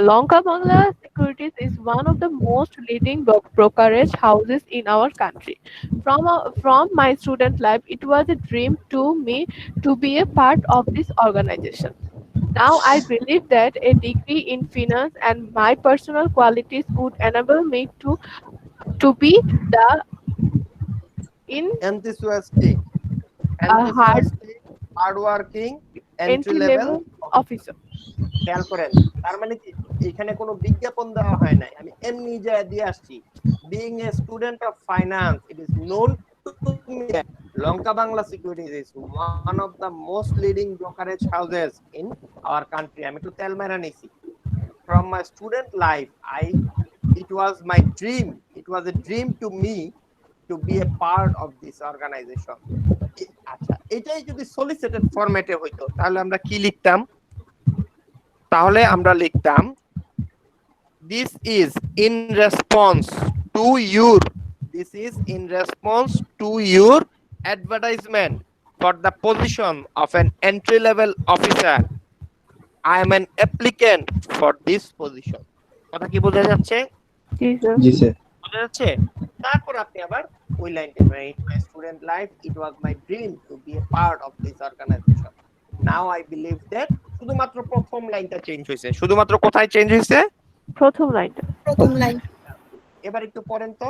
Lanka Bangla Securities is one of the most leading brokerage houses in our country. From my student life, it was a dream to me to be a part of this organization. Now I believe that a degree in finance and my personal qualities would enable me to be the enthusiastic, hardworking entry level officer. খেয়াল করেন, তার মানে কি এখানে কোনো বিজ্ঞাপন দেওয়া হয় নাই, আমি এমনি যা দিয়ে আসছি। Being a student of finance, it is known to me that Lanka Bangla securities is one of the most leading brokerage houses in our country. আমি একটু তেল মেরা নিছি। From my student life it was my dream, it was a dream to me to be a part of this organization. আচ্ছা, এটাই যদি সলিসিটেড ফরম্যাটে হইতো তাহলে আমরা কি লিখতাম? তাহলে আমরা লিখতাম this is in response to your advertisement for the position of an entry level officer. I am an applicant for this position. কথা কি বোঝা যাচ্ছে? জি স্যার। বোঝা যাচ্ছে? তারপর আপনি আবার ওই লাইনটা, my student life, it was my dream to be a part of this organization. Now I believe that শুধুমাত্র প্রথম লাইনটা চেঞ্জ হয়েছে। শুধুমাত্র কোথায় চেঞ্জ হয়েছে? প্রথম লাইনটা। প্রথম লাইন। এবার একটু পড়েন তো,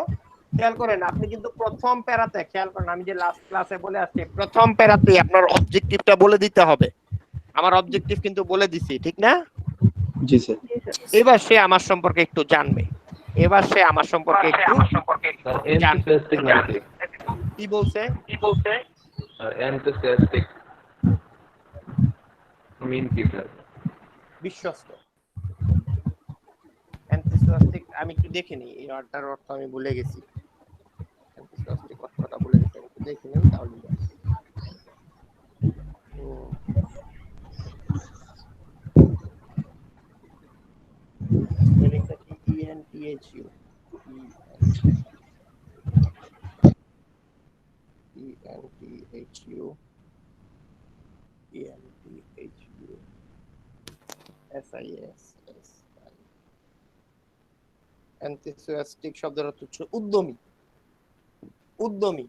খেয়াল করেন, আপনি কিন্তু প্রথম প্যারাতে খেয়াল করেন, আমি যে লাস্ট ক্লাসে বলে আসছি প্রথম প্যারাতে আপনার অবজেক্টিভটা বলে দিতে হবে। আমার অবজেক্টিভ কিন্তু বলে দিছি, ঠিক না? জি স্যার। এবার সে আমার সম্পর্কে একটু জানবে, এবার সে আমার সম্পর্কে একটু জানবে। কি বলছে? enthusiastic mean কি স্যার? বিশ্বস্ত। enthusiastic আমি একটু দেখিনি, এই ওয়ার্ডটার অর্থ আমি ভুলে গেছি। enthusiastic অর্থটা ভুলে গেছি, একটু দেখে নিন তাহলে। স্পেলিংটা কি? ENTHU SIS enthusiastic শব্দের অর্থ হচ্ছে উদ্যমী। উদ্যমী,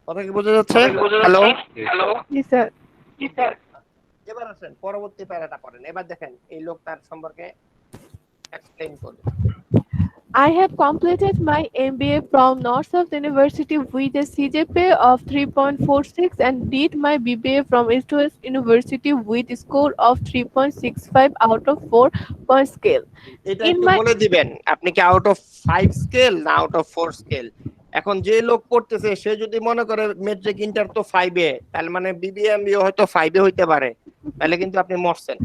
কথা কি বোঝা যাচ্ছে? হ্যালো, জি স্যার। এবার আসেন পরবর্তী প্যারাটা পড়েন। এবার দেখেন এই লোক তার সম্পর্কে এক্সপ্লেইন করবে। I have completed my MBA from North-South University with a CGPA of 3.46 and did my BBA from East-West University with a score of 3.65 out of 4 point scale. এটা In একটু my- বলে দিবেন আপনি কি আউট অফ 5 স্কেল না out of 4 scale? এখন যে লোক পড়তেছে সে যদি মনে করে মেট্রিক ইন্টার তো 5 এ, তাহলে মানে বিবিএ এমবিএ হয়তো 5 এ হইতে পারে, তাহলে কিন্তু আপনি মরছেন।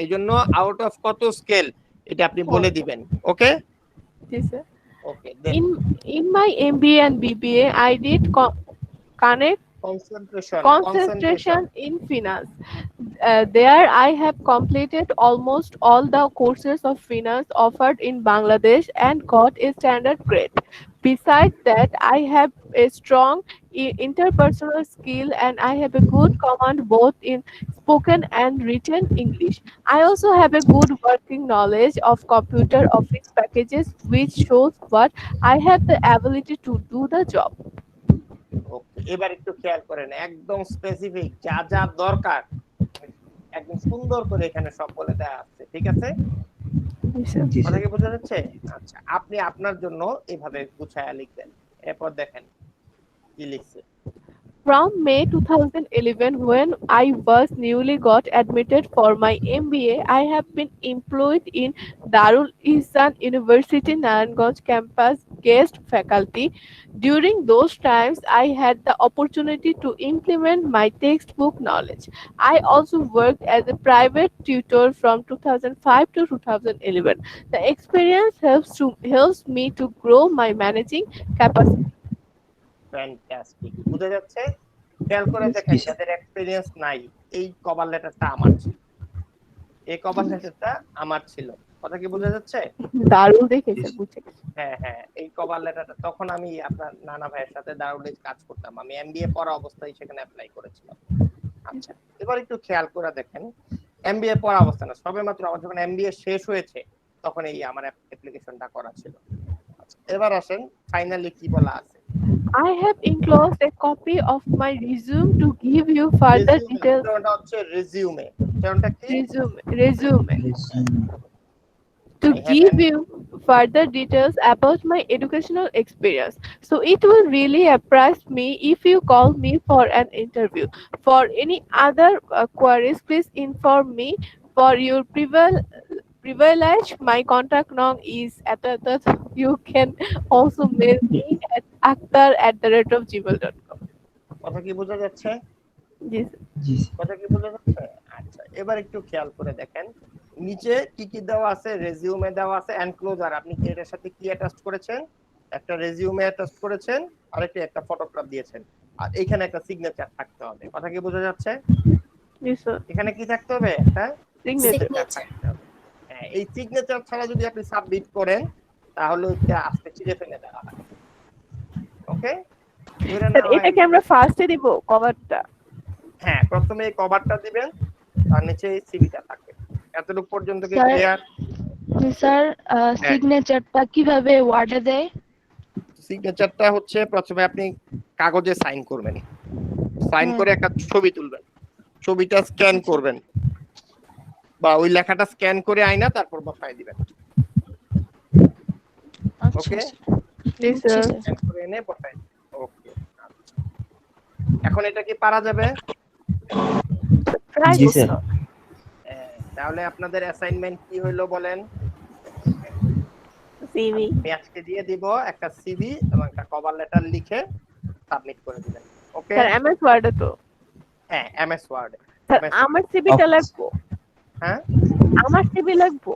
এইজন্য আউট অফ কত স্কেল এটা আপনি বলে দিবেন। ওকে Yes, sir. Okay. In my MBA and BBA, I did concentration in finance. There, I have completed almost all the courses of finance offered in Bangladesh and got a standard grade. Besides that, I have a strong interpersonal skill and I have a good command both in spoken and written English. I also have a good working knowledge of computer office packages, which shows what I have the ability to do the job. ওকে, এবার একটু খেয়াল করেন, একদম specific যা যা দরকার একদম সুন্দর করে এখানে সব বলে দেওয়া আছে, ঠিক আছে? জি কথা স্যার। কি বোঝা যাচ্ছে? আচ্ছা, আপনি আপনার জন্য এভাবে গুছায়া লিখবেন। এরপর দেখেন কি লিখছে। From May 2011, when I was newly got admitted for my MBA, I have been employed in Darul Ihsan University Naranganj campus guest faculty. During those times, I had the opportunity to implement my textbook knowledge. I also worked as a private tutor from 2005 to 2011. The experience helps me to grow my managing capacity. Fantastic, বুঝা যাচ্ছে? খেয়াল করে দেখেন যাদের experience নাই, এই cover লেটারটা আমার ছিল, এই কভার লেটারটা আমার ছিল। কথা কি বোঝা যাচ্ছে? দারুণ দেখেছে, বুঝে গেছি। হ্যাঁ হ্যাঁ, এই কভার লেটারটা তখন আমি আপনার নানা ভাইয়ের সাথে দারুলে কাজ করতাম, আমি এমবিএ পড়া অবস্থায় সেখানে অ্যাপ্লাই করেছিলাম। আচ্ছা, এবার একটু খেয়াল করে দেখেন, এমবিএ পড়া অবস্থা না, সবেমাত্র আমার যখন এমবিএ শেষ হয়েছে তখন এই আমার অ্যাপ্লিকেশনটা করা ছিল। আচ্ছা, এবার আসেন ফাইনালি কি বলা আছে। I have enclosed a copy of my resume to give you further details. এটা হচ্ছে রিজিউমে, এটা কি? Resume. To I have give you further details about my educational experience. So it will really impress me if you call me for an interview. For any other queries, please inform me. For your privilege, my contact number is at you can also mail me at akhtar@gmail.com. কথা কি বোঝা যাচ্ছে? Yes. জি কথা কি বোঝা যাচ্ছে? আচ্ছা, এবার একটু খেয়াল করে দেখেন নিচে কি কি দেওয়া আছে। রেজিউমে দেওয়া আছে, এনক্লোজার, আপনি কি এর সাথে কি অ্যাটাচ করেছেন? একটা রেজিউমে অ্যাটাচ করেছেন, আর একটা ফটোগ্রাফ দিয়েছেন, আর এখানে একটা সিগনেচার থাকতে হবে। কথা কি বোঝা যাচ্ছে? Yes, sir. এখানে কি থাকতে হবে? একটা Signature. থাকতে হবে। হ্যাঁ, এই সিগনেচার ছাড়া যদি আপনি সাবমিট করেন তাহলে এটা আস্তে চিড়ে ফেলে দেওয়া হয়। ওকে, Sir, এটা কি আমরা ফার্স্টে দিব কভারটা? হ্যাঁ, প্রথমে এই কভারটা দিবেন, তার নিচে এই সিভিটা থাকবে। এতটুকু পর্যন্ত কি Sir, ক্লিয়ার? স্যার সিগনেচারটা কিভাবে ওয়ার্ডে দেয়? সিগনেচারটা হচ্ছে প্রথমে আপনি কাগজে সাইন করবেন, সাইন করে একটা ছবি তুলবেন, ছবিটা স্ক্যান করবেন বা ওই লেখাটা স্ক্যান করে আইনা তারপর বসায় দিবেন। ওকে, Yes, sir. স্ক্যান করে এনে বসায় দিবেন। ওকে, এখন এটা কি পারা যাবে? ট্রাই জি করতে স্যার। হবে। তাহলে আপনাদের অ্যাসাইনমেন্ট কি হইলো বলেন? সিভি আমি আজকে দিয়ে দিব একটা সিভি এবং একটা কভার লেটার লিখে সাবমিট করে দিবেন। ওকে? স্যার এমএস ওয়ার্ডে তো হ্যাঁ, এমএস ওয়ার্ডে। স্যার আমার সিভিটা লাগবো, হ্যাঁ, আমার সিভি লাগবো।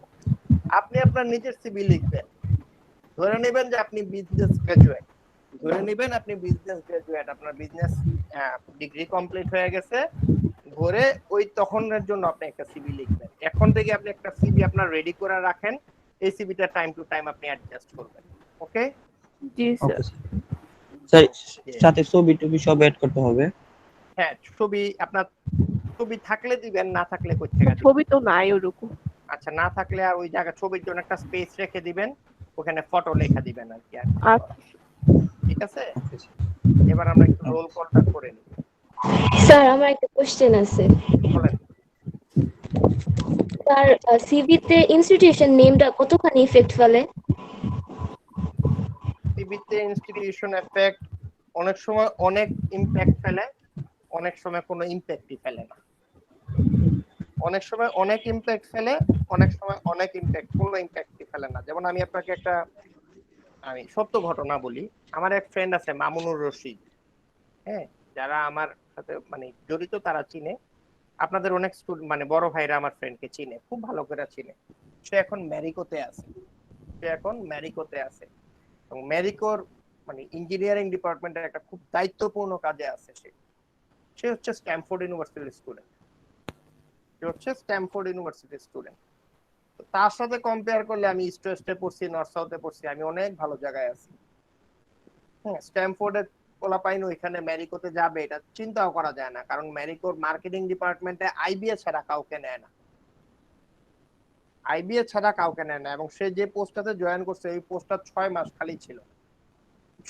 আপনি আপনার নিজের সিভি লিখবেন। ধরে নেবেন যে আপনি বিজনেস গ্রাজুয়েট, ধরে নেবেন আপনি বিজনেস গ্রাজুয়েট, আপনার বিজনেস ডিগ্রি কমপ্লিট হয়ে গেছে, ধরে ওই তখনের জন্য আপনি একটা সিভি লিখবেন। এখন থেকে আপনি একটা সিভি আপনার রেডি করে রাখেন, এই সিভিটা টাইম টু টাইম আপনি অ্যাডজাস্ট করবেন। ওকে? জি স্যার। Okay sir. সাথে ছবি টবি সব অ্যাড করতে হবে। হ্যাঁ, ছবি আপনার ছবি থাকলে দিবেন, না থাকলে কই থেকে দিবেন? ছবি তো নাই ওরকম। আচ্ছা, না থাকলে আর ওই জায়গা ছবির জন্য একটা স্পেস রেখে দিবেন, ওখানে ফটো লেখা দিবেন আর কি। আচ্ছা ঠিক আছে? এবার আমরা একটু রোল কলটা করে নিই। স্যার আমার একটা কোশ্চেন আছে বলেন। স্যার সিভিতে ইনস্টিটিউশন নেমটা কতখানি ইফেক্ট ফেলে? সিভিতে ইনস্টিটিউশন এফেক্ট অনেক সময় অনেক ইমপ্যাক্ট ফেলে, অনেক সময় কোনো ইমপ্যাক্টই ফেলে না। অনেক সময় অনেক ইমপ্যাক্ট ফেলে, অনেক সময় অনেক ইমপ্যাক্ট কোনো ইমপ্যাক্টই ফেলে না। যেমন আমি আপনাকে একটা সত্য ঘটনা বলি। আমার এক ফ্রেন্ড আছে মামুনুর রশিদ, হ্যাঁ, যারা আমার সাথে মানে জড়িত তারা চিনে। আপনাদের অনেক মানে বড় ভাইরা আমার ফ্রেন্ডকে চিনে, খুব ভালো করে চিনে। সে এখন ম্যারিকোতে আছে, এবং ম্যারিকোর মানে ইঞ্জিনিয়ারিং ডিপার্টমেন্টের একটা খুব দায়িত্বপূর্ণ কাজে আছে। সে হচ্ছে স্ট্যামফোর্ড ইউনিভার্সিটির স্টুডেন্ট। তো তার সাথে কম্পেয়ার করলে আমি ইস্ট ওয়েস্টে পড়ছি, নর্থ সাউথে পড়ছি, আমি অনেক ভালো জায়গায় আছি। হ্যাঁ, স্ট্যামফোর্ডের পোলাপাইন ওইখানে ম্যারিকোতে যাবে এটা চিন্তাও করা যায় না, কারণ ম্যারিকোর মার্কেটিং ডিপার্টমেন্টে আইবিএ ছাড়া কাউকে নেয় না, এবং সে যে পোস্টটাতে জয়েন করছে ওই পোস্টটা 6 মাস খালি ছিল।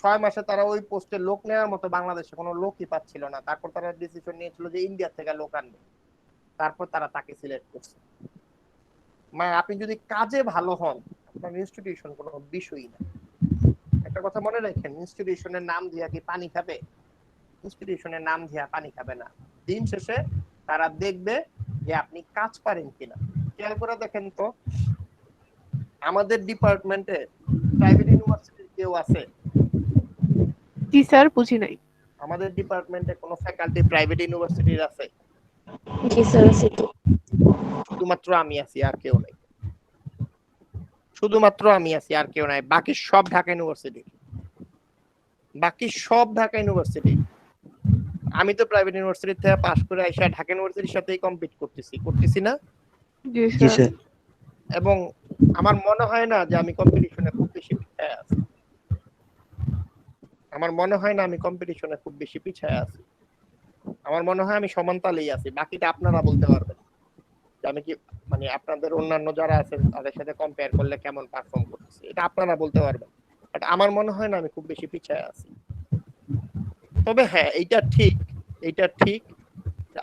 6 মাসে তারা ওই পোস্টে লোক নেওয়ার মতো বাংলাদেশে কোনো লোকই পাচ্ছিল না। তারপর তারা ডিসিশন নিয়েছিল যে ইন্ডিয়া থেকে লোক আনবে, তারপর তারা তাকে সিলেক্ট করছে। মানে আপনি যদি কাজে ভালো হন, আপনার ইনস্টিটিউশন কোনো বিষয়ই না। একটা কথা মনে রাখেন, ইনস্টিটিউশনের নাম দিয়া কি পানি খাবে? ইনস্টিটিউশনের নাম দিয়া পানি খাবে না। দিন শেষে তারা দেখবে যে আপনি কাজ পারেন কিনা। খেয়াল করে দেখেন তো, আমাদের ডিপার্টমেন্টে প্রাইভেট ইউনিভার্সিটির কেউ আছে? জি স্যার, বুঝি নাই। আমাদের ডিপার্টমেন্টে কোনো ফ্যাকাল্টি প্রাইভেট ইউনিভার্সিটির আছে? জি স্যার আছে তো। শুধুমাত্র আমি আছি, আর কেউ নাই। বাকি সব ঢাকা ইউনিভার্সিটি। আমি তো প্রাইভেট ইউনিভার্সিটি থেকে পাশ করে আইসা ঢাকা ইউনিভার্সিটির সাথেই কম্পিট করতেছি না? জি জি স্যার। স্যার। এবং আমার মনে হয় না যে আমি কম্পিটিশনে খুব বেশি পিছায় আছি। আমার মনে হয় আমি সমান তালেই আছি। বাকিটা আপনারা বলতে পারবেন যে আমি কি মানে আপনাদের অন্যান্য যারা আছেন তাদের সাথে কম্পেয়ার করলে কেমন পারফর্ম করতেছি, এটা আপনারা বলতে পারবেন। বাট আমার মনে হয় না আমি খুব বেশি পিছায় আছি। তবে হ্যাঁ, এইটা ঠিক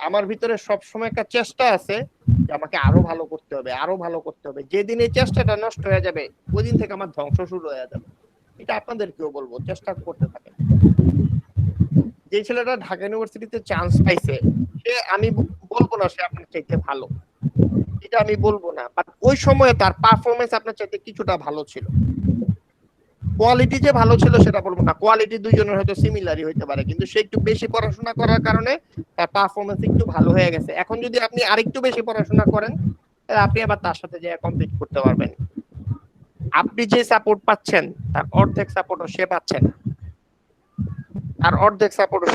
আমার ভিতরে সবসময় একটা চেষ্টা আছে যে আমাকে আরো ভালো করতে হবে। যেদিন এই চেষ্টাটা নষ্ট হয়ে যাবে ওই দিন থেকে আমার ধ্বংস শুরু হয়ে যাবে। এটা আপনাদেরকেও বলবো, চেষ্টা করতে থাকেন। যে ছেলেটা ঢাকা ইউনিভার্সিটিতে চান্স পাইছে, সে আমি বলবো না সে আপনার চাইতে ভালো, এটা আমি বলবো না, বাট ওই সময়ে তার পারফরমেন্স আপনার চাইতে কিছুটা ভালো ছিল। কোয়ালিটি যে ভালো ছিল সেটা বলবো না, কোয়ালিটি দুইজনের হয়তো সিমিলারই হইতে পারে, কিন্তু সে একটু বেশি পড়াশোনা করার কারণে তার পারফরমেন্স একটু ভালো হয়ে গেছে। এখন যদি আপনি আরেকটু বেশি পড়াশোনা করেন তাহলে আপনি আবার তার সাথে যে কমপ্লিট করতে পারবেন। আপনি যে সাপোর্ট পাচ্ছেন তার অর্ধেক সাপোর্টও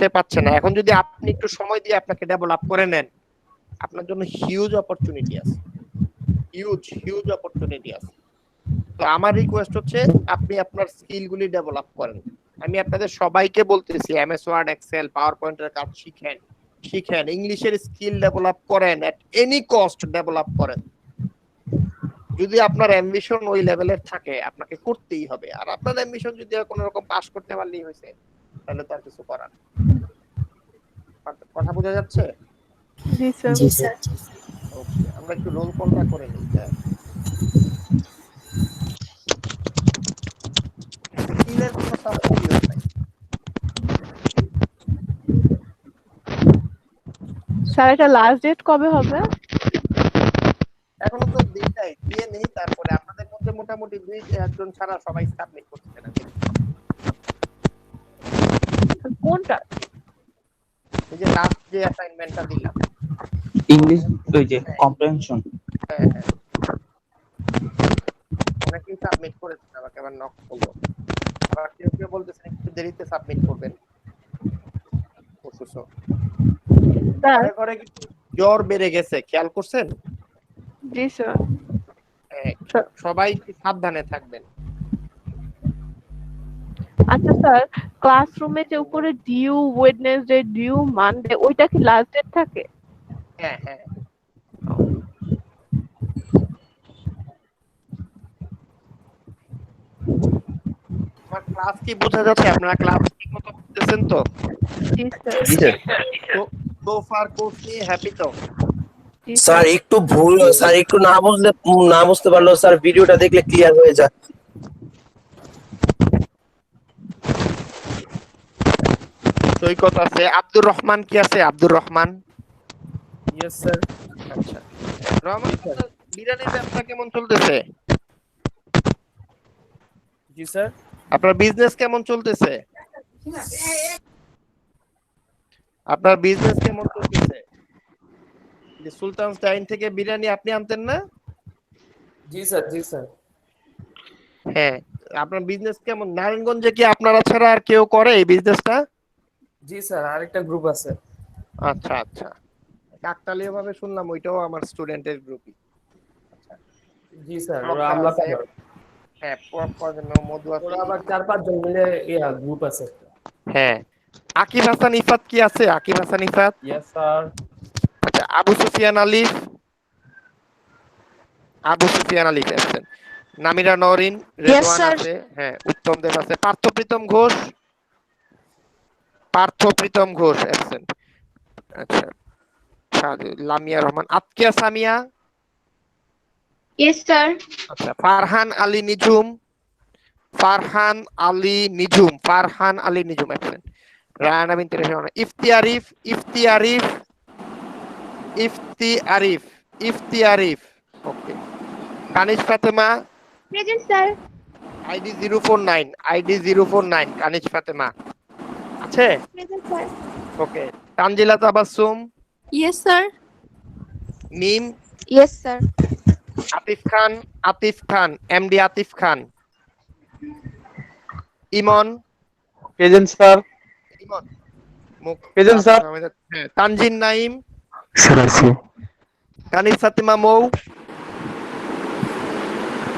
সে পাচ্ছে না। এখন যদি আপনি একটু সময় দিয়ে আপনাকে ডেভেলপ করে নেন, আপনার জন্য হিউজ অপরচুনিটি আছে। তো আমার রিকোয়েস্ট হচ্ছে আপনি আপনার স্কিলগুলি ডেভেলপ করেন। আমি আপনাদের সবাইকে বলতেছি, এমএস ওয়ার্ড, এক্সেল, পাওয়ার পয়েন্টের কাজ শিখেন, ইংলিশের স্কিল ডেভেলপ করেন, এট এনি কস্ট ডেভেলপ করেন। যদি আপনার অ্যাম্বিশন ওই লেভেলের থাকে আপনাকে করতেই হবে। আর আপনার অ্যাম্বিশন যদি কোনো রকম পাস করতে পারলেই হয়েছে, তাহলে তো আর কিছু করার। কথা বোঝা যাচ্ছে? জি স্যার। ওকে, আমরা একটু রোল কলটা করে নিই। স্কিলের কোনো সাবস্টিটিউট নাই। স্যার এটা লাস্ট ডেট কবে হবে? এখনো তো দিয়ে নেই, তারপরে আপনাদের মধ্যে মোটামুটি একজন ছাড়া সবাই সাবমিট করছে না। কোনটা? এই যে লাস্ট যে অ্যাসাইনমেন্টটা দিলাম, ইংলিশ ওই যে কম্প্রিহেনশন। হ্যাঁ হ্যাঁ, অনেকেই সাবমিট করেছেন, আমাকে আবার নক করলো। আবার কেউ কেউ বলতেছেন একটু দেরিতে সাবমিট করবেন। অসুস্থ স্যার ঘরে কিন্তু জ্বর বেড়ে গেছে, খেয়াল করছেন? জি স্যার। হ্যাঁ, সবাই একটু সাবধানে থাকবেন। আচ্ছা স্যার, ক্লাসরুমে যে উপরে ডিউ ওয়েডনেসডে, ডিউ মানডে, ওইটা কি লাস্ট ডেট থাকে? হ্যাঁ হ্যাঁ, আমার ক্লাস কি বোঝা যাচ্ছে? আপনারা ক্লাস ঠিক মতো বুঝতেছেন তো? জি স্যার। জি স্যার। সো ফার কোর্স নিয়ে হ্যাপি তো? জি স্যার একটু ভুল, স্যার একটু না বুঝতে পারলেও স্যার ভিডিওটা দেখলে ক্লিয়ার হয়ে যায়। সৈকত আছে, আব্দুর রহমান কি আছে? আব্দুর রহমান? Yes sir. আচ্ছা, রহমান বিরিয়ানির ব্যবসা কেমন চলতেছে? জি স্যার। আপনার বিজনেস কেমন চলতেছে? আপনার বিজনেস কেমন চলতেছে? যে সুলতানস ডাইন থেকে বিরিয়ানি আপনি আনতেন না? জি স্যার। জি স্যার। হ্যাঁ, আপনার বিজনেস কেমন? নারায়ণগঞ্জে কি আপনারা ছাড়া আর কেউ করে এই বিজনেসটা? জি স্যার, আরেকটা গ্রুপ আছে। আচ্ছা আচ্ছা, কাকতালীয় ভাবে শুনলাম ওইটাও আমার স্টুডেন্টের গ্রুপই। জি স্যার, ওরা আমলা পাগল। হ্যাঁ, মধু আছে। ওরা আবার 4-5 জন মিলে গ্রুপ আছে। হ্যাঁ, আকিব হাসান ইফাত কি আছে? আকিব হাসান ইফাত? Yes sir. আচ্ছা, আবু সুফিয়ান আলিফ? আবু সুফিয়ান আলিফ আছেন। নামিরা নওরিন, রেদওয়ান আছে, হ্যাঁ, উত্তম দেব আছে। পার্থপ্রীতম ঘোষ? পার্থপ্রীতম ঘোষ আছেন। আচ্ছা, লামিয়া রহমান। আতকিয়া সামিয়া? Yes sir. আচ্ছা, ফারহান আলী নিঝুম? ফারহান আলী নিঝুম, ফারহান আলী নিঝুম আছেন। Raina Binte Rehana. Iftiarif? Iftiarif? Iftiarif, Iftiarif, okay. Kaniz Fatema? Present sir. ID 049, ID 049, Kaniz Fatema আছে? Present sir. Okay. Tanzila Tabassum? Yes sir. Mim? Yes sir. Atif Khan? Atif Khan, MD Atif Khan. Emon? Present sir. Emon present sir. হ্যাঁ, তানজিন নাইম? স্যার আছে। কানিজ ফাতেমা মৌ?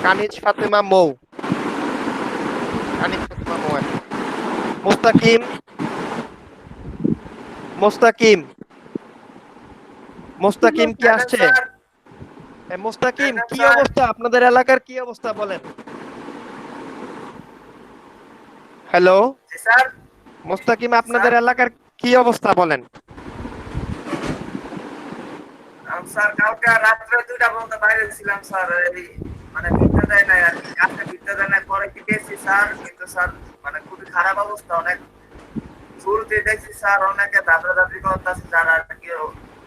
কানিজ ফাতেমা মৌ, কানিজ ফাতেমা মৌ আছে। মুস্তাকিম? মুস্তাকিম, মুস্তাকিম কি আসছে? মুস্তাকিম, কি অবস্থা আপনাদের এলাকার? কি অবস্থা বলেন? Hello sir. মুস্তাকিম, আপনাদের এলাকার কি অবস্থা বলেন? স্যার কালকে রাত্রে 2টা পর্যন্ত বাইরে ছিলাম স্যার, এই মানে ভিড়তে দেয় না আর কি, কাছে ভিড়তে দেয় না, পরে কি পেয়েছি স্যার, কিন্তু স্যার মানে খুবই খারাপ অবস্থা। অনেক শুরুতে দেখছি স্যার অনেকে দাবি করতেছে যারা আর কি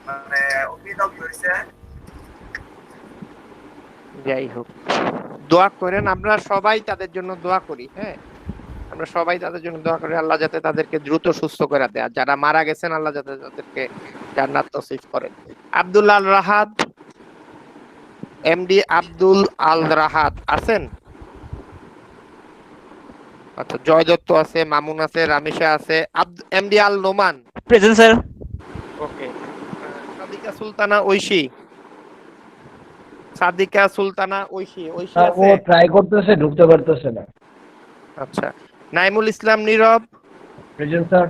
মানে অভিযোগ হয়েছে। যাই হোক, দোয়া করেন, আমরা সবাই তাদের জন্য দোয়া করি। হ্যাঁ, আমরা সবাই তাদের জন্য দোয়া করি, আল্লাহ যাতে তাদেরকে দ্রুত সুস্থ করে দেয়, আর যারা মারা গেছেন আল্লাহ যাতে তাদেরকে জান্নাত নসিব করেন। আব্দুল আল রাহাত? এমডি আব্দুল আল রাহাত আছেন? আচ্ছা, জয় দত্ত আছে, মামুন আছে, রামিশা আছে। MD Al Noman? Present sir. Okay. Sadika Sultana Oishi? Sadika Sultana Oishi? Oishi আছে? ট্রাই করতেছে, ঢুকতে পারতেছে না। আচ্ছা, নাইমুল ইসলাম নীরব? Present sir.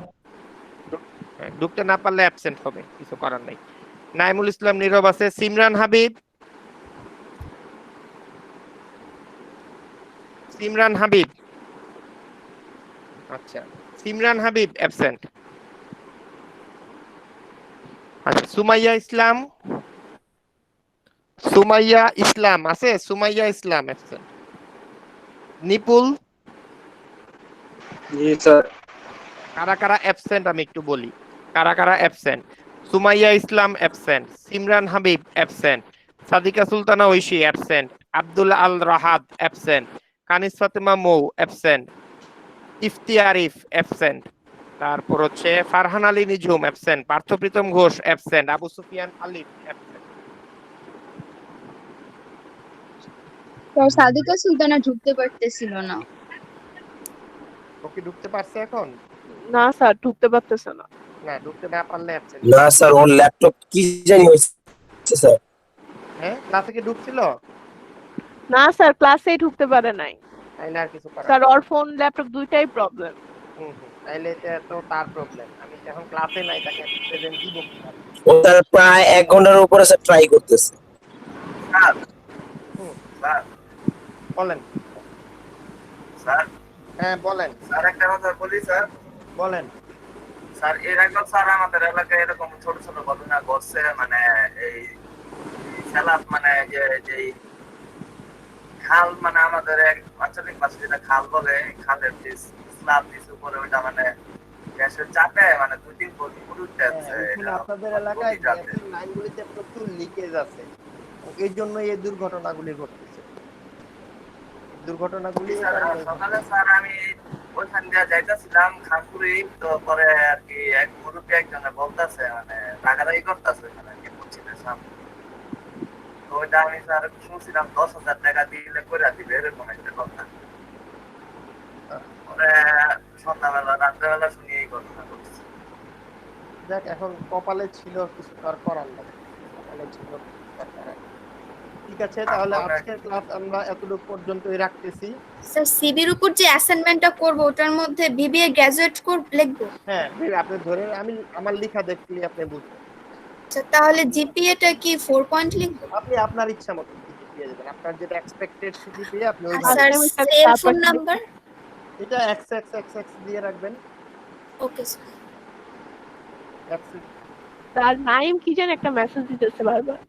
ঢুকতে না পারলে অ্যাবসেন্ট হবে, কিছু করার নাই। নাইমুল ইসলাম নীরব আছে। সিমরান হাবিব? সিমরান হাবিব? আচ্ছা, সিমরান হাবিব অ্যাবসেন্ট। আচ্ছা, সুমাইয়া ইসলাম? সুমাইয়া ইসলাম আছে? সুমাইয়া ইসলাম অ্যাবসেন্ট। নিপুল? জি স্যার। কারা কারা অ্যাবসেন্ট আমি একটু বলি, কারা কারা absent. Sumaiya Islam absent, Simran Habib absent, Sadika Sultana Oishi absent, Abdul Al Rahad absent, Kanis Fatema Mou absent, Ifti Arif absent, তারপর হচ্ছে Farhan Ali Nijhum absent, Parthapritam Ghosh absent, Abu Sufian Alif absent. Sir Sadika Sultana ঢুকতে পারতেছিল না। ওকে ঢুকতে পারছে এখন? না স্যার ঢুকতে পারতেছে না। না, ঢুকতে না পারলে অ্যাবসেন্ট। না স্যার ওর ল্যাপটপ কি জানি হয়েছে স্যার। হ্যাঁ, ক্লাসে কি ঢুকছিল? না স্যার ক্লাসেই ঢুকতে পারে নাই। তাইলে আর কিছু করার স্যার ওর ফোন ল্যাপটপ দুইটাই প্রবলেম। তাইলে এটা তো তার প্রবলেম। আমি এখন ক্লাসে নাই, তাকে প্রেজেন্ট দিব কিভাবে? ও তার প্রায় 1 ঘন্টার উপরে স্যার ট্রাই করতেছে। স্যার স্যার বলেন। স্যার হ্যাঁ বলেন। স্যার একটা কথা বলি স্যার। বলেন। স্যার এর আগে স্যার আমাদের এলাকায় এরকম ছোট ছোট ঘটনা ঘটছে, মানে এই খেলা মানে যে খাল, মানে আমাদের এক আঞ্চলিক ভাষায় যেটা খাল বলে, খালের যে স্ল্যাব দিছে উপরে, ওইটা মানে গ্যাসের চাপে মানে 2-3 ফুট উঠে যাচ্ছে। আপনাদের এলাকায় গ্যাসের লাইনগুলিতে প্রচুর লিকেজ আছে, এই জন্য এই দুর্ঘটনাগুলি ঘটতেছে। দুর্ঘটনাগুলি সকালে স্যার আমি ওইখান দিয়ে যাইতেছিলাম খানপুরি, তো পরে আর কি এক মুরব্বী একজনে বলতেছে মানে রাগারাগি করতেছে, মানে কি বুঝছি না সামনে। তো ওইটা আমি স্যার শুনছিলাম 10,000 টাকা দিলে করে দিবে, এরকম একটা কথা। পরে সন্ধ্যাবেলা রাত্রেবেলা শুনি এই ঘটনা ঘটছে। দেখ, এখন কপালে ছিল, কিছু আর করার নাই। কপালে ছিল, ঠিক আছে। তাহলে আজকের ক্লাস আমরা এতটুকু পর্যন্তই রাখতেছি। স্যার সিবির উপর যে অ্যাসাইনমেন্টটা করব ওটার মধ্যে বিবিএ গ্র্যাজুয়েট কোর্স লিখবো। হ্যাঁ, আপনি ধরে আমি আমার লেখা দেখলি আপনি বুঝবেন। আচ্ছা তাহলে জিপিএটা কি 4 পয়েন্ট লিখবো? আপনি আপনার ইচ্ছা মতো দিয়ে দেবেন, আপনার যেটা এক্সপেক্টেড সিজিপিএ আপনি ওই স্যার সেল ফোন নাম্বার এটা XXXX দিয়ে রাখবেন। Okay sir. তার নাইম কি যেন একটা মেসেজ দিতেছে বারবার।